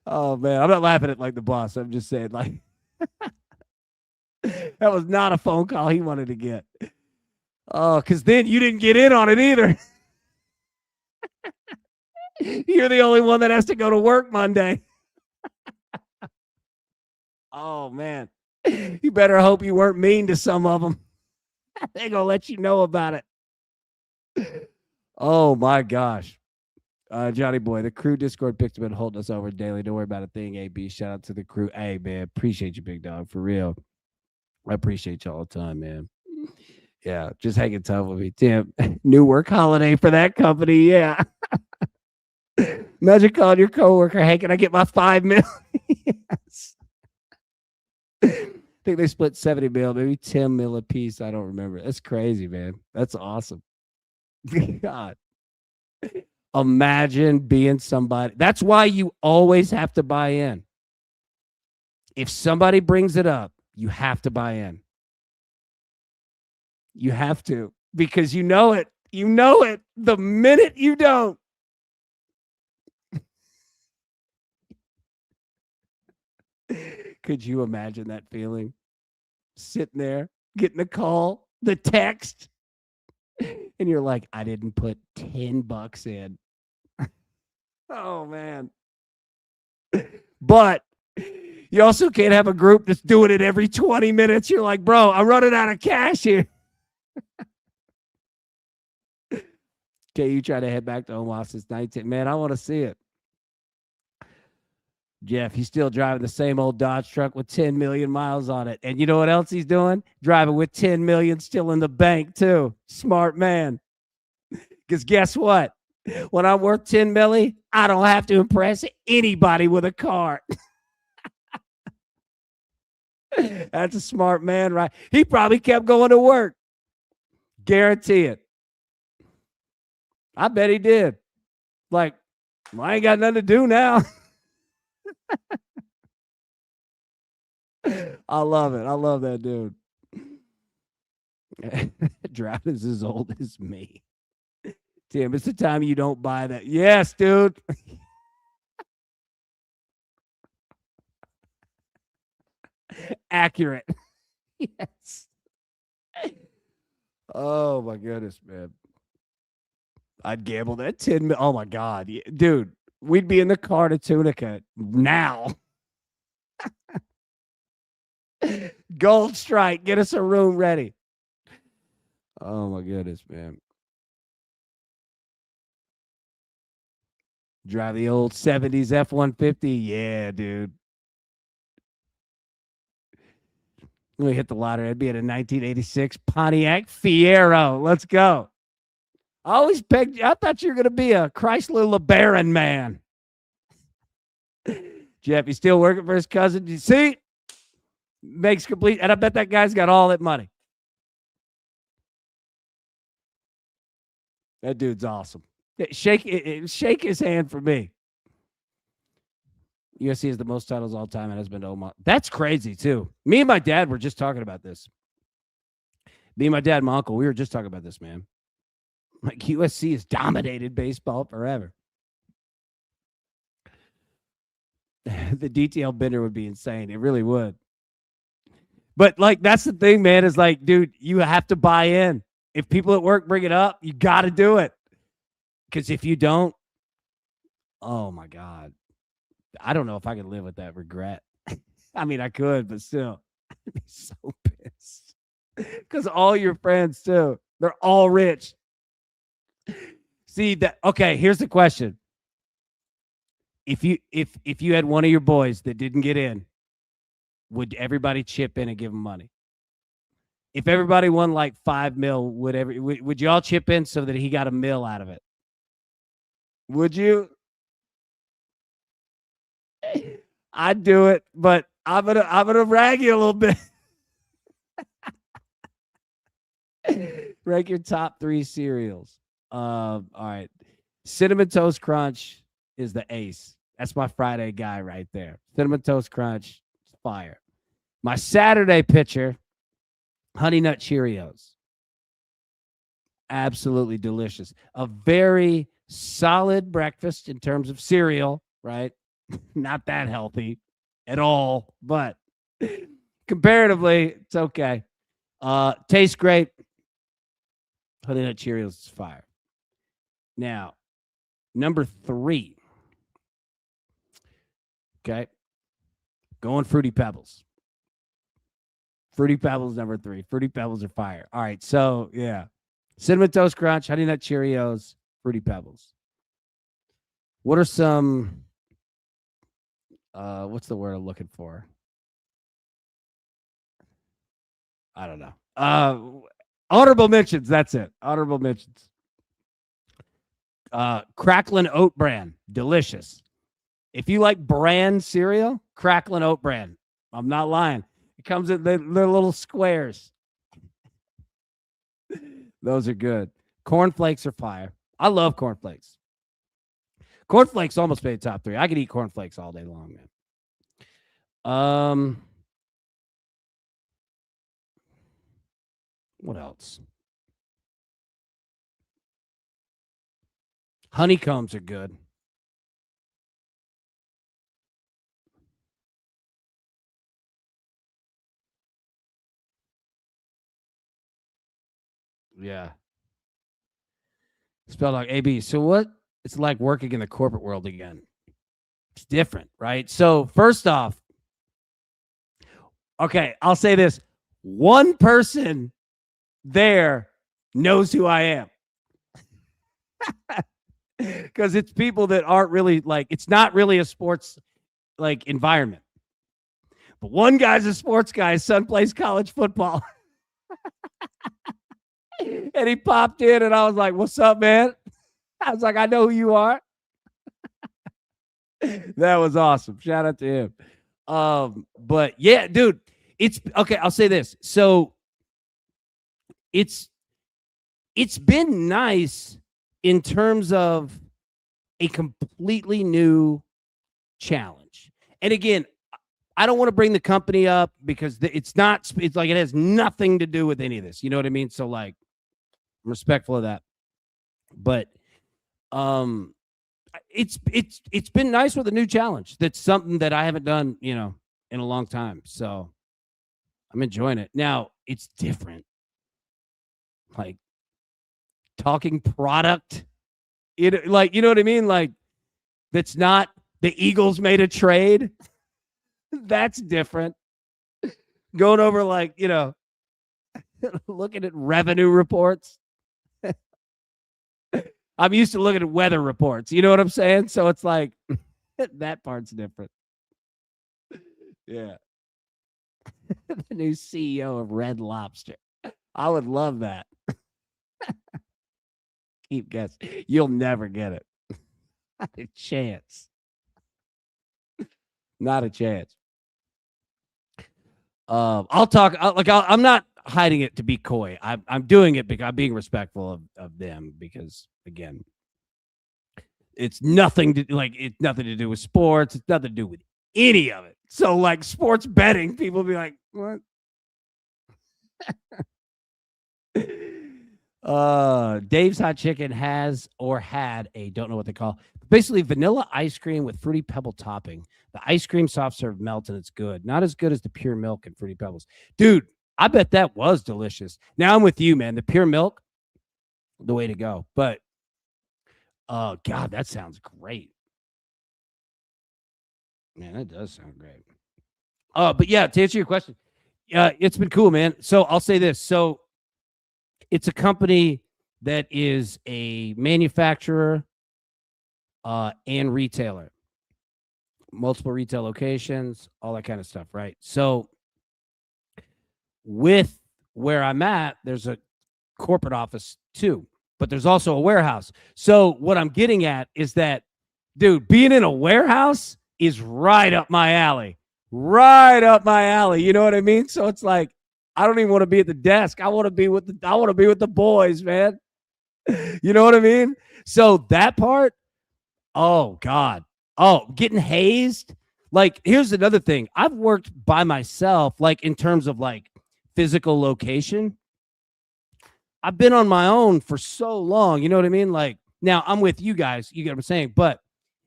Oh, man. I'm not laughing at like the boss. I'm just saying, like, that was not a phone call he wanted to get. Oh, because then you didn't get in on it either. You're the only one that has to go to work Monday. Oh, man. You better hope you weren't mean to some of them. They're going to let you know about it. Oh, my gosh. Johnny boy, the crew Discord picks have been holding us over daily. Don't worry about a thing, AB. Shout out to the crew. Hey, man, appreciate you, big dog, for real. I appreciate you all the time, man. Yeah, just hanging tough with me. Tim, new work holiday for that company. Yeah. Imagine calling your coworker, hey, can I get my $5 million? Yes. I think they split 70 mil, maybe 10 mil a piece. I don't remember. That's crazy, man. That's awesome. God. Imagine being somebody. That's why you always have to buy in. If somebody brings it up, you have to buy in. You have to, because you know it. You know it the minute you don't. Could you imagine that feeling? Sitting there, getting the call, the text, and you're like, I didn't put $10 in. Oh, man. But you also can't have a group that's doing it every 20 minutes. You're like, bro, I'm running out of cash here. Okay, you try to head back to Omaha since 19. Man, I want to see it. Jeff, he's still driving the same old Dodge truck with 10 million miles on it. And you know what else he's doing? Driving with 10 million still in the bank, too. Smart man. Because guess what? When I'm worth 10 milli, I don't have to impress anybody with a car. That's a smart man, right? He probably kept going to work. Guarantee it. I bet he did. Like, well, I ain't got nothing to do now. I love it. I love that dude. Drought is as old as me. Tim, it's the time you don't buy that. Yes, dude. Accurate. Yes. Oh my goodness, man. I'd gamble that 10 mil. Oh my God. Dude, we'd be in the car to Tunica now. Gold Strike, get us a room ready. Oh my goodness, man. Drive the old 70s F-150. Yeah, dude. Let me hit the lottery. I'd be at a 1986 Pontiac Fiero. Let's go. I always pegged you. I thought you were going to be a Chrysler LeBaron man. Jeff, he's still working for his cousin. You see? Makes complete. And I bet that guy's got all that money. That dude's awesome. Shake his hand for me. USC has the most titles all time and has been to Omaha. That's crazy, too. Me and my dad were just talking about this. Me and my dad and my uncle, we were just talking about this, man. Like, USC has dominated baseball forever. The DTL bender would be insane. It really would. But, like, that's the thing, man, is like, dude, you have to buy in. If people at work bring it up, you got to do it. Because if you don't, oh, my God. I don't know if I could live with that regret. I mean, I could, but still, I'd be so pissed. Because all your friends, too, they're all rich. See that? Okay, here's the question. If you had one of your boys that didn't get in, would everybody chip in and give him money? If everybody won like 5 mil, would you all chip in so that he got $1 mil out of it? Would you? I'd do it, but I'm gonna rag you a little bit. Rank your top 3 cereals. All right. Cinnamon Toast Crunch is the ace. That's my Friday guy right there. Cinnamon Toast Crunch, fire. My Saturday pitcher, Honey Nut Cheerios. Absolutely delicious. A very solid breakfast in terms of cereal, right? Not that healthy at all, but comparatively, it's okay. Tastes great. Honey Nut Cheerios is fire. Now, number 3. Okay. Going Fruity Pebbles. Fruity Pebbles, number 3. Fruity Pebbles are fire. All right. So, yeah. Cinnamon Toast Crunch, Honey Nut Cheerios, Fruity Pebbles. What are some, what's the word I'm looking for? I don't know. Honorable mentions. That's it. Honorable mentions. Cracklin' Oat Bran. Delicious. If you like bran cereal, Cracklin' Oat Bran. I'm not lying. It comes in the little squares. Those are good. Cornflakes are fire. I love cornflakes. Cornflakes almost made top 3. I could eat cornflakes all day long, man. What else? Honeycombs are good. Yeah. Spelled like AB. So what? It's like working in the corporate world again. It's different, right? So first off, okay, I'll say this. One person there knows who I am. Because it's people that aren't really like, it's not really a sports like environment. But one guy's a sports guy. His son plays college football. And he popped in and I was like, what's up, man? I was like, I know who you are. That was awesome. Shout out to him. But yeah, dude, it's okay. I'll say this. So it's been nice in terms of a completely new challenge. And again, I don't want to bring the company up because it's not, it's like it has nothing to do with any of this. You know what I mean? So like, I'm respectful of that. But it's been nice with a new challenge. That's something that I haven't done, in a long time. So I'm enjoying it. Now it's different. Like talking product. Like, you know what I mean? Like that's not the Eagles made a trade. That's different. Going over like, looking at revenue reports. I'm used to looking at weather reports. You know what I'm saying? So it's like that part's different. Yeah. The new CEO of Red Lobster. I would love that. Keep guessing. You'll never get it. Not a chance. Not a chance. I'll talk. I'm not hiding it to be coy. I'm doing it because I'm being respectful of them because again, it's nothing to do with sports. It's nothing to do with any of it. So like sports betting, people be like, what? Dave's Hot Chicken has or had a don't know what they call basically vanilla ice cream with fruity pebble topping. The ice cream soft serve melts and it's good. Not as good as the pure milk and fruity pebbles. Dude, I bet that was delicious. Now I'm with you, man. The pure milk, the way to go. But oh God, that sounds great. Man, that does sound great. But yeah, to answer your question, it's been cool, man. So I'll say this. So it's a company that is a manufacturer and retailer, multiple retail locations, all that kind of stuff, right? So with where I'm at, there's a corporate office too, but there's also a warehouse. So what I'm getting at is that, dude, being in a warehouse is right up my alley. Right up my alley. You know what I mean? So it's like I don't even want to be at the desk. I want to be with the boys, man. You know what I mean? So that part, oh God. Oh, getting hazed. Like, here's another thing. I've worked by myself, like in terms of like physical location. I've been on my own for so long. You know what I mean? Like now I'm with you guys, you get what I'm saying, but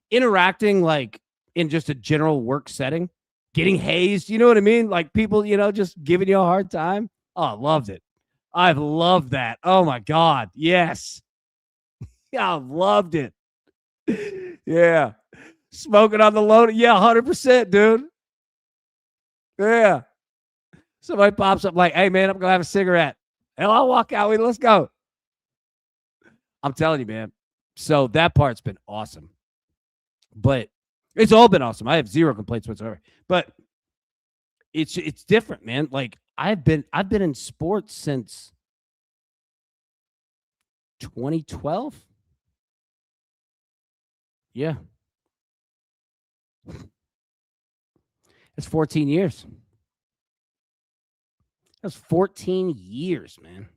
interacting like in just a general work setting, getting hazed, you know what I mean? Like people, just giving you a hard time. Oh, I loved it. I've loved that. Oh my God. Yes. Yeah, I loved it. Yeah. Smoking on the load. Yeah, 100%, dude. Yeah. Somebody pops up like, hey, man, I'm going to have a cigarette. Hell, I'll walk out. Let's go. I'm telling you, man. So that part's been awesome. But it's all been awesome. I have zero complaints whatsoever. But it's different, man. Like I've been in sports since 2012. Yeah. That's 14 years. That's 14 years, man.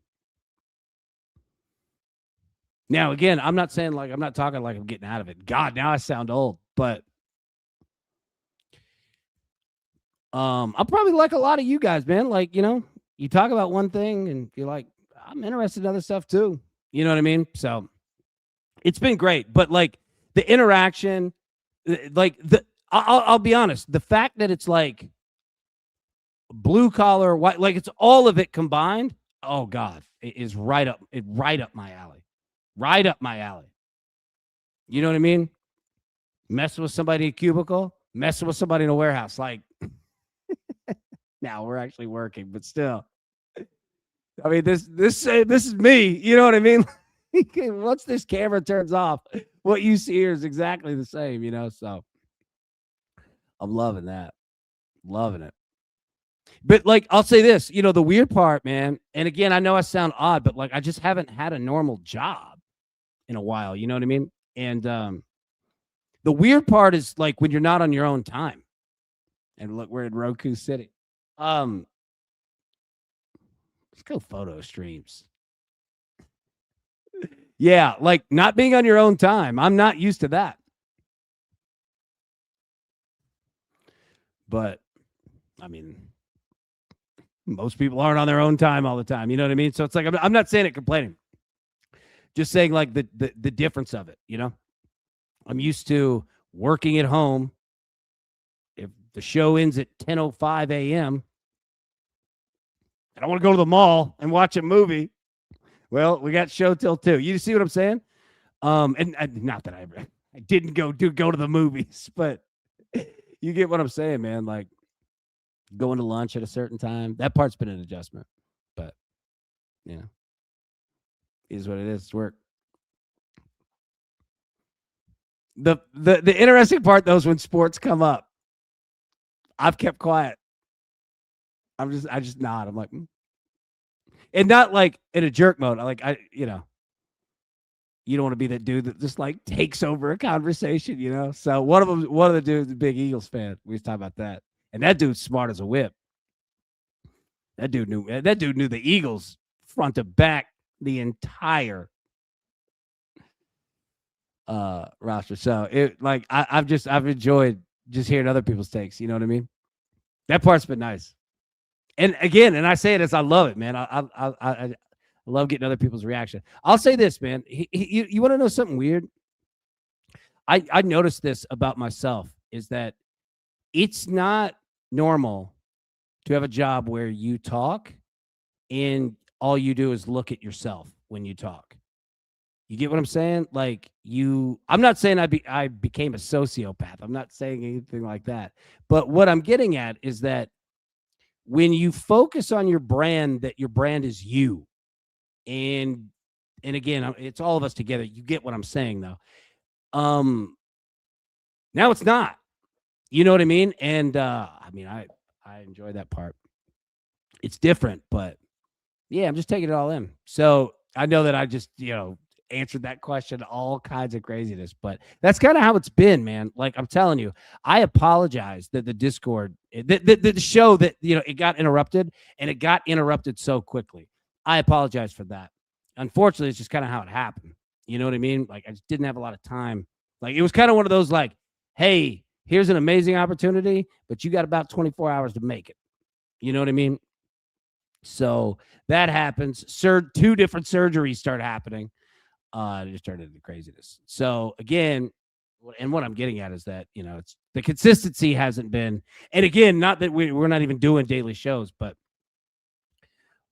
Now, again, I'm not saying like I'm not talking like I'm getting out of it. God, now I sound old, but I'm probably like a lot of you guys, man. Like, you talk about one thing and you're like, I'm interested in other stuff too. You know what I mean? So it's been great. But like the interaction, like I'll be honest, the fact that it's like blue collar, white, like it's all of it combined. Oh God, it is right up my alley. Right up my alley. You know what I mean? Messing with somebody in a cubicle, messing with somebody in a warehouse. Like now we're actually working, but still. I mean, this is me. You know what I mean? Once this camera turns off, what you see here is exactly the same. So I'm loving that, loving it. But like, I'll say this, the weird part, man. And again, I know I sound odd, but like, I just haven't had a normal job in a while. You know what I mean? And the weird part is like when you're not on your own time. And look, we're in Roku City. Let's go photo streams. Yeah, like not being on your own time. I'm not used to that. But I mean, most people aren't on their own time all the time. You know what I mean? So it's like I'm not saying it complaining. Just saying like the difference of it, I'm used to working at home. If the show ends at 10:05 a.m. and I want to go to the mall and watch a movie, well, we got show till 2. You see what I'm saying? And not that I didn't go to the movies, but you get what I'm saying, man. Like going to lunch at a certain time. That part's been an adjustment, but is what it is. It's work. The interesting part though is when sports come up. I've kept quiet. I just nod. I'm like, and not like in a jerk mode. You don't want to be that dude that just like takes over a conversation, So one of the dudes, a big Eagles fan. We was talking about that, and that dude's smart as a whip. That dude knew the Eagles front to back, the entire roster. So it like I've enjoyed just hearing other people's takes. You know what I mean? That part's been nice. And again, and I say it as I love it, man. I love getting other people's reaction. I'll say this, man. You want to know something weird? I noticed this about myself is that it's not normal to have a job where you talk and all you do is look at yourself when you talk. You get what I'm saying? Like I'm not saying I became a sociopath. I'm not saying anything like that. But what I'm getting at is that when you focus on your brand, that your brand is you. And again, it's all of us together. You get what I'm saying though. Now it's not. You know what I mean? And I mean I enjoy that part. It's different, but yeah, I'm just taking it all in. So I know that I just, answered that question, all kinds of craziness, but that's kind of how it's been, man. Like I'm telling you, I apologize that the Discord, the show that, it got interrupted and it got interrupted so quickly. I apologize for that. Unfortunately, it's just kind of how it happened. You know what I mean? Like I just didn't have a lot of time. Like it was kind of one of those like, hey, here's an amazing opportunity, but you got about 24 hours to make it. You know what I mean? So that happens. 2 different surgeries start happening. It just turned into craziness. So again, and what I'm getting at is that, it's the consistency hasn't been, and again, not that we're not even doing daily shows, but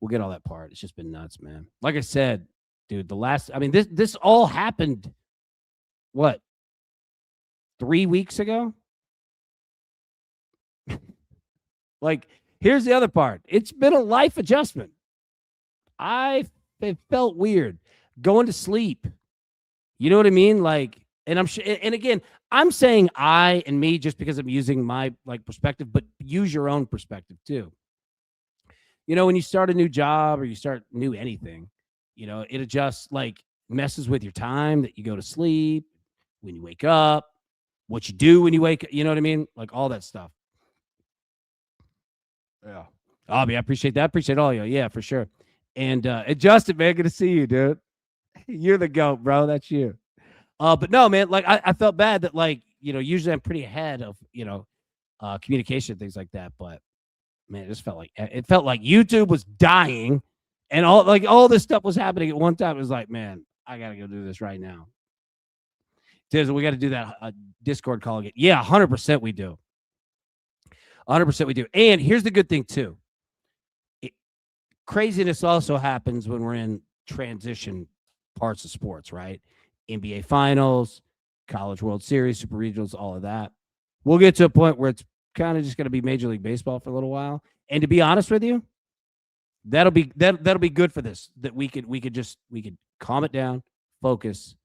we'll get all that part. It's just been nuts, man. Like I said, dude, this all happened, what, 3 weeks ago? Like, here's the other part. It's been a life adjustment. It felt weird going to sleep. You know what I mean? Like, and I'm sure, and again, I'm saying I and me just because I'm using my like perspective, but use your own perspective too. When you start a new job or you start new anything, it adjusts, like messes with your time that you go to sleep, when you wake up, what you do when you wake up, you know what I mean? Like all that stuff. Yeah. Obby, I appreciate that. I appreciate all you. Yeah, for sure. And Justin, man, good to see you, dude. You're the GOAT, bro. That's you. But no, man, like I felt bad that like, usually I'm pretty ahead of, communication, things like that. But man, it felt like YouTube was dying, and all this stuff was happening at one time. It was like, man, I gotta go do this right now. We got to do that Discord call again. Yeah, 100% we do. 100% we do. And here's the good thing too. Craziness also happens when we're in transition parts of sports, right? NBA Finals, College World Series, Super Regionals, all of that. We'll get to a point where it's kind of just going to be Major League Baseball for a little while. And to be honest with you, that'll be good for this. That we could calm it down, focus,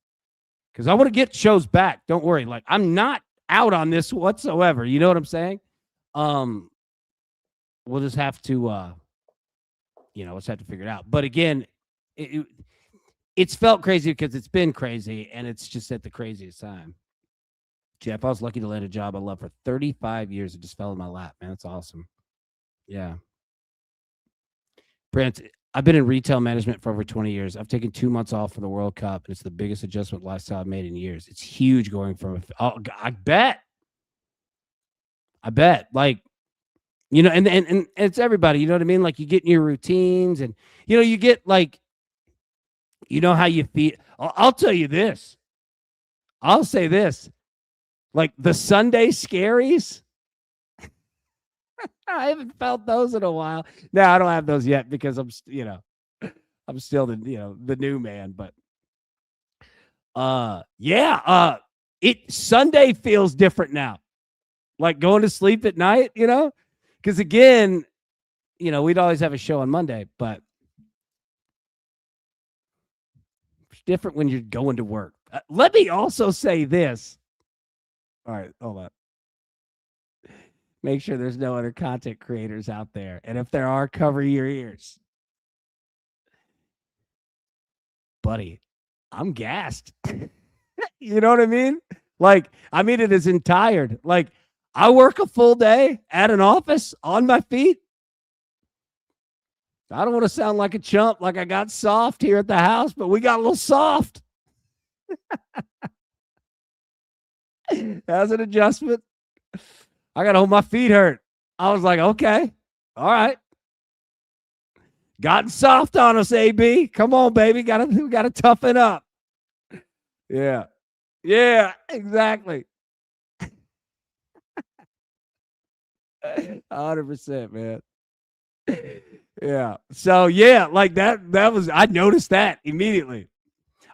because I want to get shows back. Don't worry. Like, I'm not out on this whatsoever. You know what I'm saying? We'll just have to, let's have to figure it out. But again, it's felt crazy because it's been crazy, and it's just at the craziest time. Jeff, I was lucky to land a job I love for 35 years. It just fell in my lap, man. That's awesome. Yeah. Brent, I've been in retail management for over 20 years. I've taken 2 months off for the World Cup, and it's the biggest adjustment lifestyle I've made in years. It's huge going from I bet. Like, and it's everybody, you know what I mean? Like, you get in your routines, and, you get like, how you feel. I'll tell you this. I'll say this. Like, the Sunday scaries, I haven't felt those in a while. No, I don't have those yet because I'm still the new man. But Sunday feels different now. Like going to sleep at night, because again, we'd always have a show on Monday, but it's different when you're going to work. Let me also say this. All right, hold on. Make sure there's no other content creators out there. And if there are, cover your ears. Buddy, I'm gassed. You know what I mean? Like, it isn't tired. Like, I work a full day at an office on my feet. I don't want to sound like a chump, like I got soft here at the house, but we got a little soft. As an adjustment, I got to hold my feet hurt. I was like, okay, all right. Gotten soft on us, AB. Come on, baby. We got to toughen up. Yeah. Yeah, exactly. 100%, man. Yeah. So, yeah, like that was, I noticed that immediately.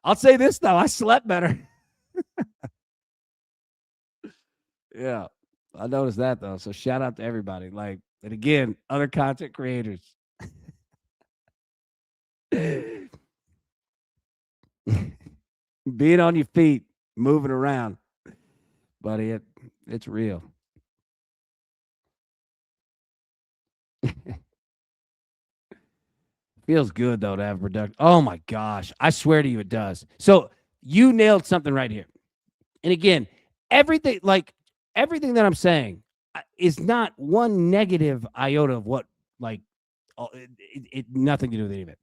I'll say this, though. I slept better. Yeah. I noticed that, though. So shout out to everybody. Like, and again, other content creators. Being on your feet, moving around, buddy, it's real. Feels good, though, to have productive. Oh, my gosh. I swear to you, it does. So you nailed something right here. And again, everything that I'm saying is not one negative iota of what, like, it nothing to do with any of it.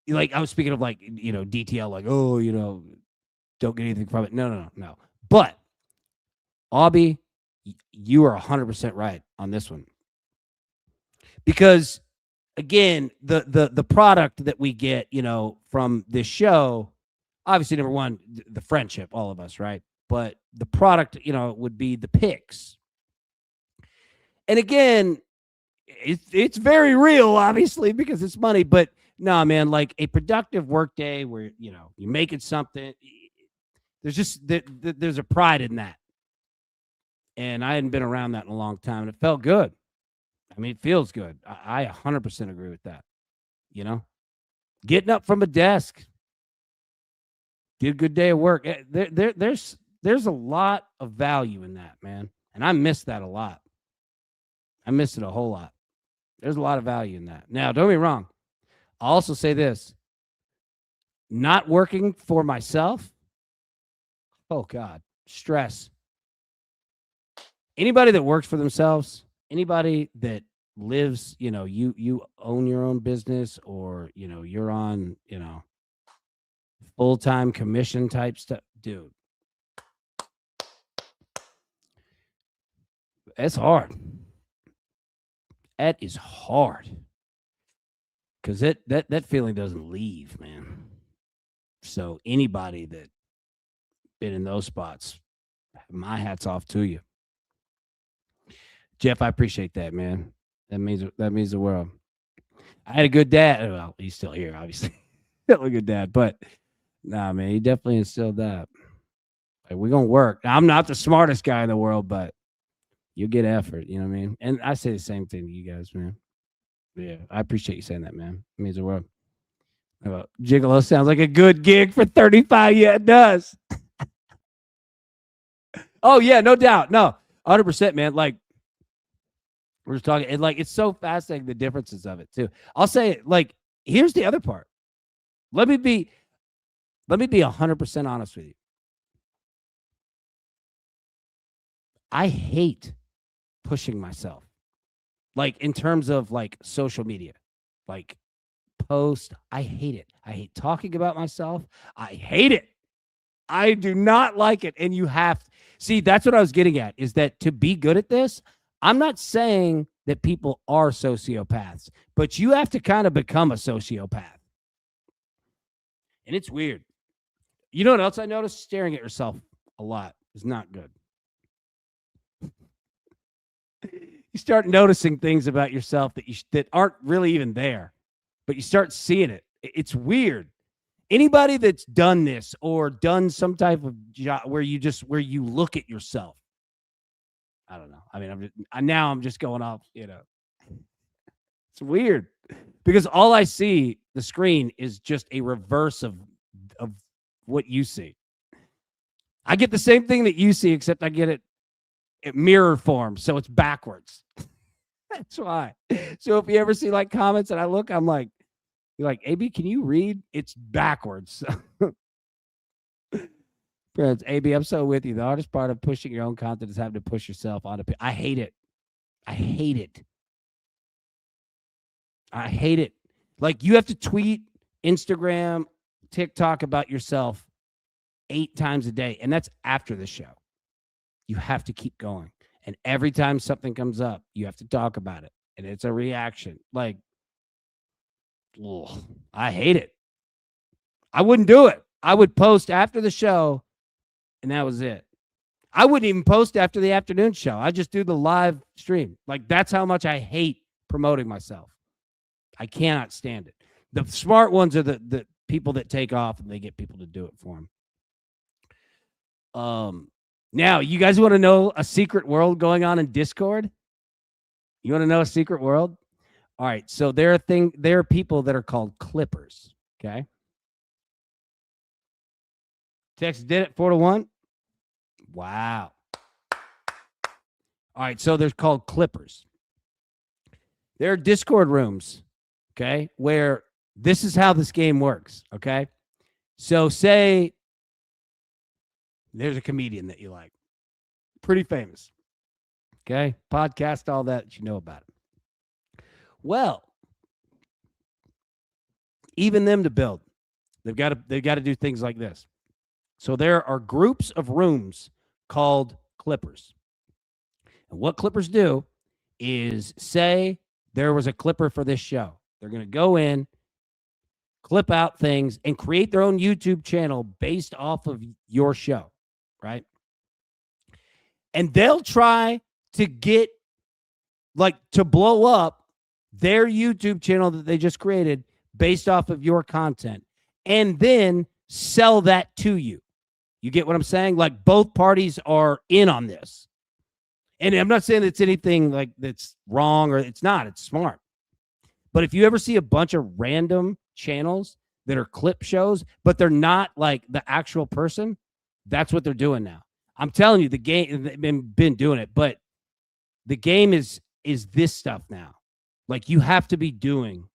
Like, I was speaking of, like, DTL, like, oh, don't get anything from it. No. But, Aubie, you are 100% right on this one. Because, again, the product that we get, from this show, obviously, number one, the friendship, all of us, right? But the product, would be the picks. And again, it's very real, obviously, because it's money. But no, man, like a productive work day where, you're making something, there's a pride in that. And I hadn't been around that in a long time, and it felt good. It feels good. I 100% agree with that. Getting up from a desk, did a good day of work. There's a lot of value in that, man. And I miss that a lot. I miss it a whole lot. There's a lot of value in that. Now, don't get me wrong. I'll also say this. Not working for myself, oh, God, stress. Anybody that works for themselves, anybody that lives, you own your own business, or, you're on, full-time commission type stuff, dude. It's hard. That is hard. Because that feeling doesn't leave, man. So anybody that been in those spots, my hat's off to you. Jeff, I appreciate that, man. That means the world. I had a good dad. Well, he's still here, obviously. Still a good dad, but nah, man, he definitely instilled that. Like, we're gonna work. I'm not the smartest guy in the world, but you get effort. You know what I mean? And I say the same thing to you guys, man. Yeah, I appreciate you saying that, man. It means the world. Gigolo sounds like a good gig for 35. Yeah, it does. Oh yeah, no doubt. No, 100%, man. Like, we're just talking, and like, it's so fascinating, the differences of it too. I'll say, like, here's the other part. Let me be 100% honest with you. I hate pushing myself, like, in terms of like social media, like post. I hate it. I hate talking about myself. I hate it. I do not like it. And you have to see, that's what I was getting at, is that to be good at this, I'm not saying that people are sociopaths, but you have to kind of become a sociopath. And it's weird. You know what else I noticed? Staring at yourself a lot is not good. You start noticing things about yourself that aren't really even there, but you start seeing it. It's weird. Anybody that's done this or done some type of job where you look at yourself, I don't know. I mean, I'm just going off, It's weird because all I see, the screen, is just a reverse of what you see. I get the same thing that you see, except I get it in mirror form, so it's backwards. That's why. So if you ever see like comments and I look, I'm like, you're like, AB, can you read? It's backwards. Friends, AB, I'm so with you. The hardest part of pushing your own content is having to push yourself on. I hate it. I hate it. I hate it. Like, you have to tweet, Instagram, TikTok about yourself 8 times a day, and that's after the show. You have to keep going. And every time something comes up, you have to talk about it. And it's a reaction. Like, ugh, I hate it. I wouldn't do it. I would post after the show, and that was it. I wouldn't even post after the afternoon show. I just do the live stream. Like, that's how much I hate promoting myself. I cannot stand it. The smart ones are the people that take off and they get people to do it for them. Now, you guys want to know a secret world going on in Discord? You want to know a secret world? All right. So there are people that are called clippers. Okay. Texas did it 4-1. Wow. All right. So they're called clippers. There are Discord rooms, okay, where this is how this game works. Okay. So say there's a comedian that you like, pretty famous. Okay. Podcast, all that, you know about it. Well, even them to build, they've got to do things like this. So there are groups of rooms called clippers. And what clippers do is, say there was a clipper for this show. They're going to go in, clip out things, and create their own YouTube channel based off of your show, right? And they'll try to get, like, to blow up their YouTube channel that they just created based off of your content, and then sell that to you. You get what I'm saying? Like, both parties are in on this. And I'm not saying it's anything like that's wrong, or it's not. It's smart. But if you ever see a bunch of random channels that are clip shows, but they're not like the actual person, that's what they're doing now. I'm telling you, the game, they've been doing it, but the game is this stuff now. Like, you have to be doing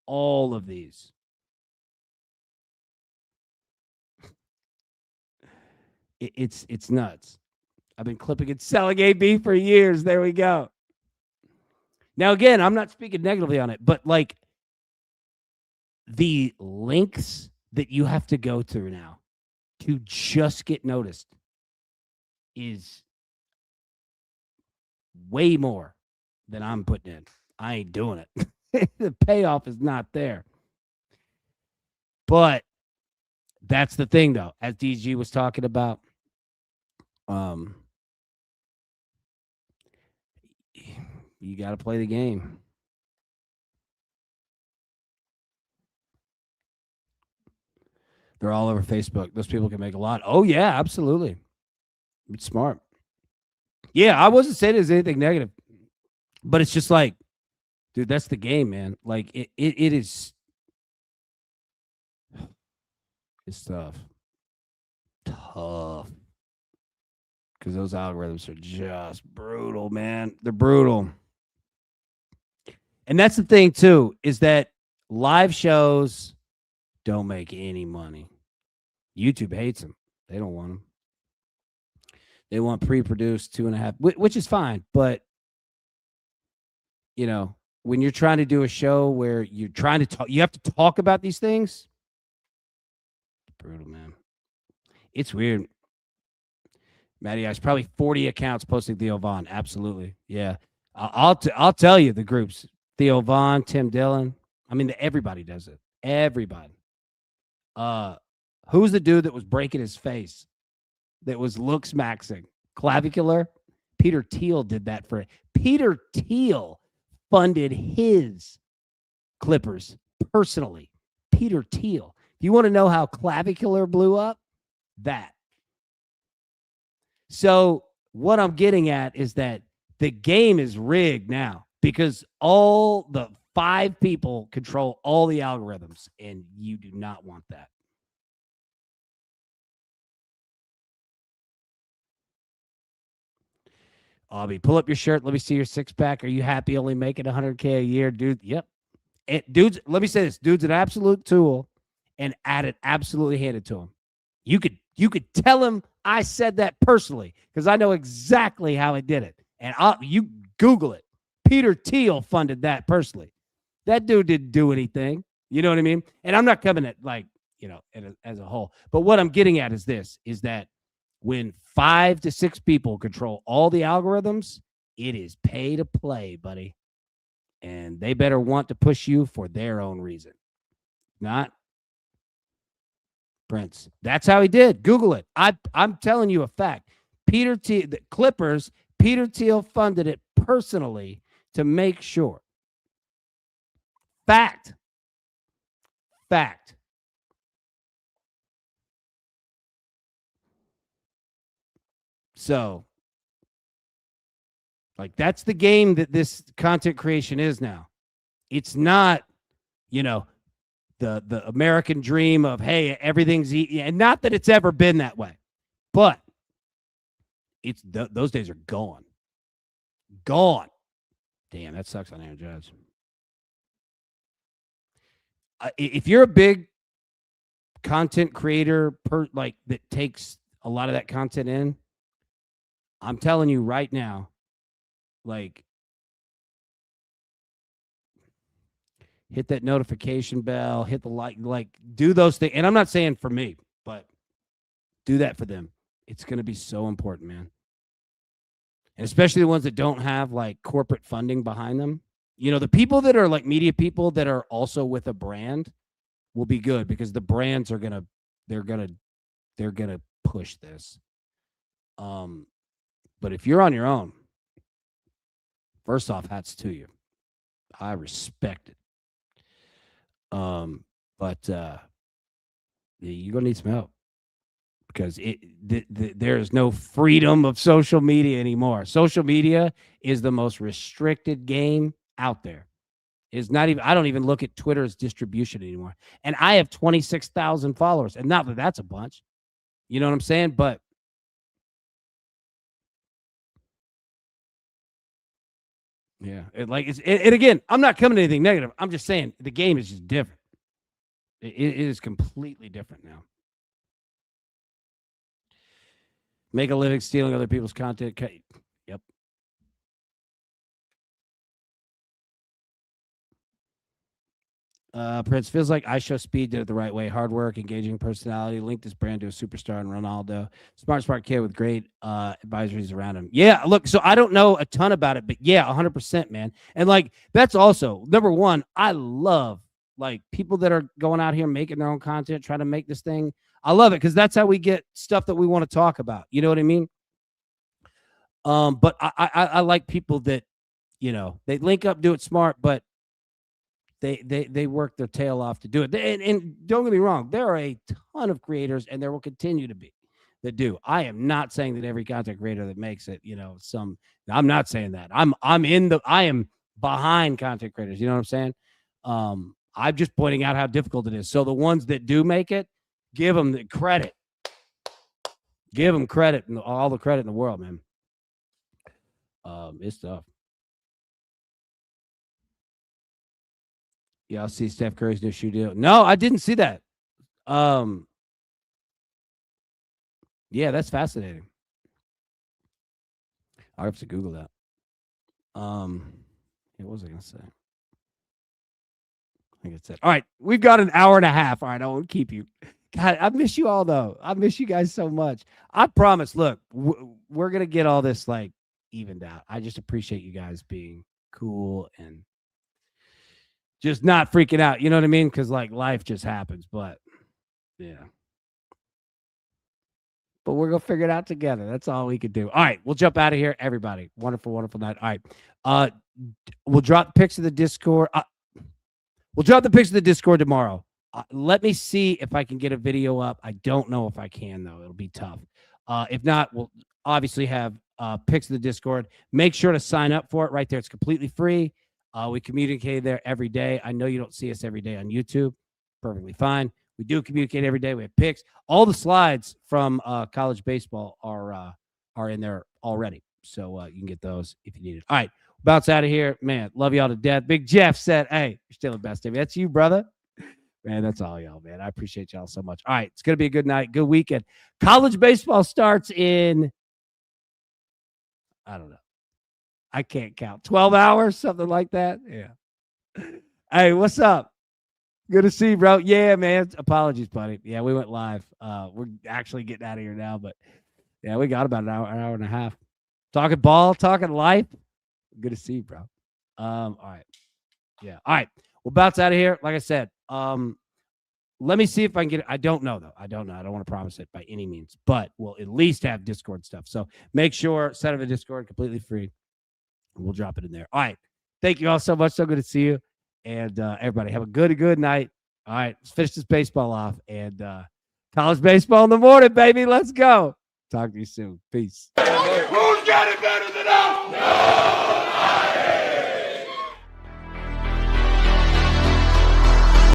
all of these. It's nuts. I've been clipping and selling AB for years. There we go. Now, again, I'm not speaking negatively on it, but like, the links that you have to go through now to just get noticed is way more than I'm putting in. I ain't doing it. The payoff is not there. But that's the thing, though, as DG was talking about. Um, you got to play the game. They're all over Facebook. Those people can make a lot. Oh yeah, absolutely. It's smart. Yeah, I wasn't saying there's anything negative, but it's just like, dude, that's the game, man. Like it is. It's tough. Tough. Because those algorithms are just brutal, man. They're brutal. And that's the thing, too, is that live shows don't make any money. YouTube hates them. They don't want them. They want pre-produced 2.5, which is fine. But, you know, when you're trying to do a show where you're trying to talk, you have to talk about these things. Brutal, man. It's weird. Matty, there's probably 40 accounts posting Theo Vaughn. Absolutely. Yeah. I'll tell you the groups. Theo Vaughn, Tim Dillon. I mean, everybody does it. Everybody. Who's the dude that was breaking his face? That was looks maxing? Clavicular? Peter Thiel did that for it. Peter Thiel funded his Clippers personally. Peter Thiel. If you want to know how Clavicular blew up, that. So what I'm getting at is that the game is rigged now because all the 5 people control all the algorithms, and you do not want that. Aubie, pull up your shirt. Let me see your 6-pack. Are you happy only making $100K a year, dude? Yep. Dudes, let me say this. Dude's an absolute tool, and Addit absolutely handed to him. You could tell him I said that personally because I know exactly how I did it. And you Google it. Peter Thiel funded that personally. That dude didn't do anything. You know what I mean? And I'm not coming at like, you know, as a whole. But what I'm getting at is this, is that when 5 to 6 people control all the algorithms, it is pay to play, buddy. And they better want to push you for their own reason. Not Prince. That's how he did. Google it. I'm telling you a fact. Peter Thiel, the Clippers, Peter Thiel funded it personally to make sure. Fact. So, like, that's the game that this content creation is now. It's not, you know, the American dream of, hey, everything's easy. And not that it's ever been that way, but it's those days are gone. Gone. Damn, that sucks on Aaron Judge. If you're a big content creator like that takes a lot of that content in, I'm telling you right now, like, hit that notification bell, hit the like do those things. And I'm not saying for me, but do that for them. It's going to be so important, man. And especially the ones that don't have like corporate funding behind them. You know, the people that are like media people that are also with a brand will be good because the brands are they're gonna push this. But if you're on your own, first off, hats to you. I respect it. But you're gonna need some help because there is no freedom of social media anymore. Social media is the most restricted game out there. Is not even. I don't even look at Twitter's distribution anymore, and I have 26,000 followers, and not that that's a bunch. You know what I'm saying? But yeah, and again, I'm not coming to anything negative. I'm just saying the game is just different. It is completely different now. Make a living stealing other people's content. Yep. Prince feels like I Show Speed did it the right way. Hard work, engaging personality, linked this brand to a superstar and Ronaldo. Smart kid with great advisories around him. Yeah, look, so I don't know a ton about it, but yeah, 100%, man. And like, that's also number one. I love like people that are going out here making their own content, trying to make this thing. I love it because that's how we get stuff that we want to talk about. You know what I mean? But I like people that, you know, they link up, do it smart, but they work their tail off to do it. And don't get me wrong, there are a ton of creators, and there will continue to be that do. I am not saying that every content creator that makes it, you know, I'm not saying that. I am behind content creators. You know what I'm saying? I'm just pointing out how difficult it is. So the ones that do make it, give them the credit. Give them credit, and all the credit in the world, man. It's tough. Yeah, I'll see Steph Curry's new shoe deal. No, I didn't see that. Yeah, that's fascinating. I have to Google that. What was I gonna say? I think it's it. All right, we've got an hour and a half. All right, I won't keep you. God, I miss you all though. I miss you guys so much. I promise. Look, we're gonna get all this like evened out. I just appreciate you guys being cool and just not freaking out. You know what I mean? Because like life just happens. But yeah. But we're gonna figure it out together. That's all we could do. All right, we'll jump out of here, everybody. Wonderful, wonderful night. All right, we'll drop pics of the Discord. We'll drop the pics of the Discord tomorrow. Let me see if I can get a video up. I don't know if I can though. It'll be tough. If not, we'll obviously have pics of the Discord. Make sure to sign up for it right there. It's completely free. We communicate there every day. I know you don't see us every day on YouTube. Perfectly fine. We do communicate every day. We have picks. All the slides from college baseball are in there already. So you can get those if you need it. All right. Bounce out of here. Man, love y'all to death. Big Jeff said, hey, you're still the best, David. That's you, brother. Man, that's all y'all, man. I appreciate y'all so much. All right. It's going to be a good night, good weekend. College baseball starts in, I don't know. I can't count. 12 hours, something like that. Yeah. Hey, what's up? Good to see you, bro. Yeah, man. Apologies, buddy. Yeah, we went live. We're actually getting out of here now, but yeah, we got about an hour and a half. Talking ball, talking life. Good to see you, bro. All right. Yeah. All right. We'll bounce out of here. Like I said, let me see if I can get it. I don't know, though. I don't know. I don't want to promise it by any means, but we'll at least have Discord stuff. So make sure, set up a Discord completely free. We'll drop it in there. All right. Thank you all so much. So good to see you. And everybody, have a good night. All right, let's finish this baseball off. And college baseball in the morning, baby. Let's go. Talk to you soon. Peace. Who's got it better than us? Nobody.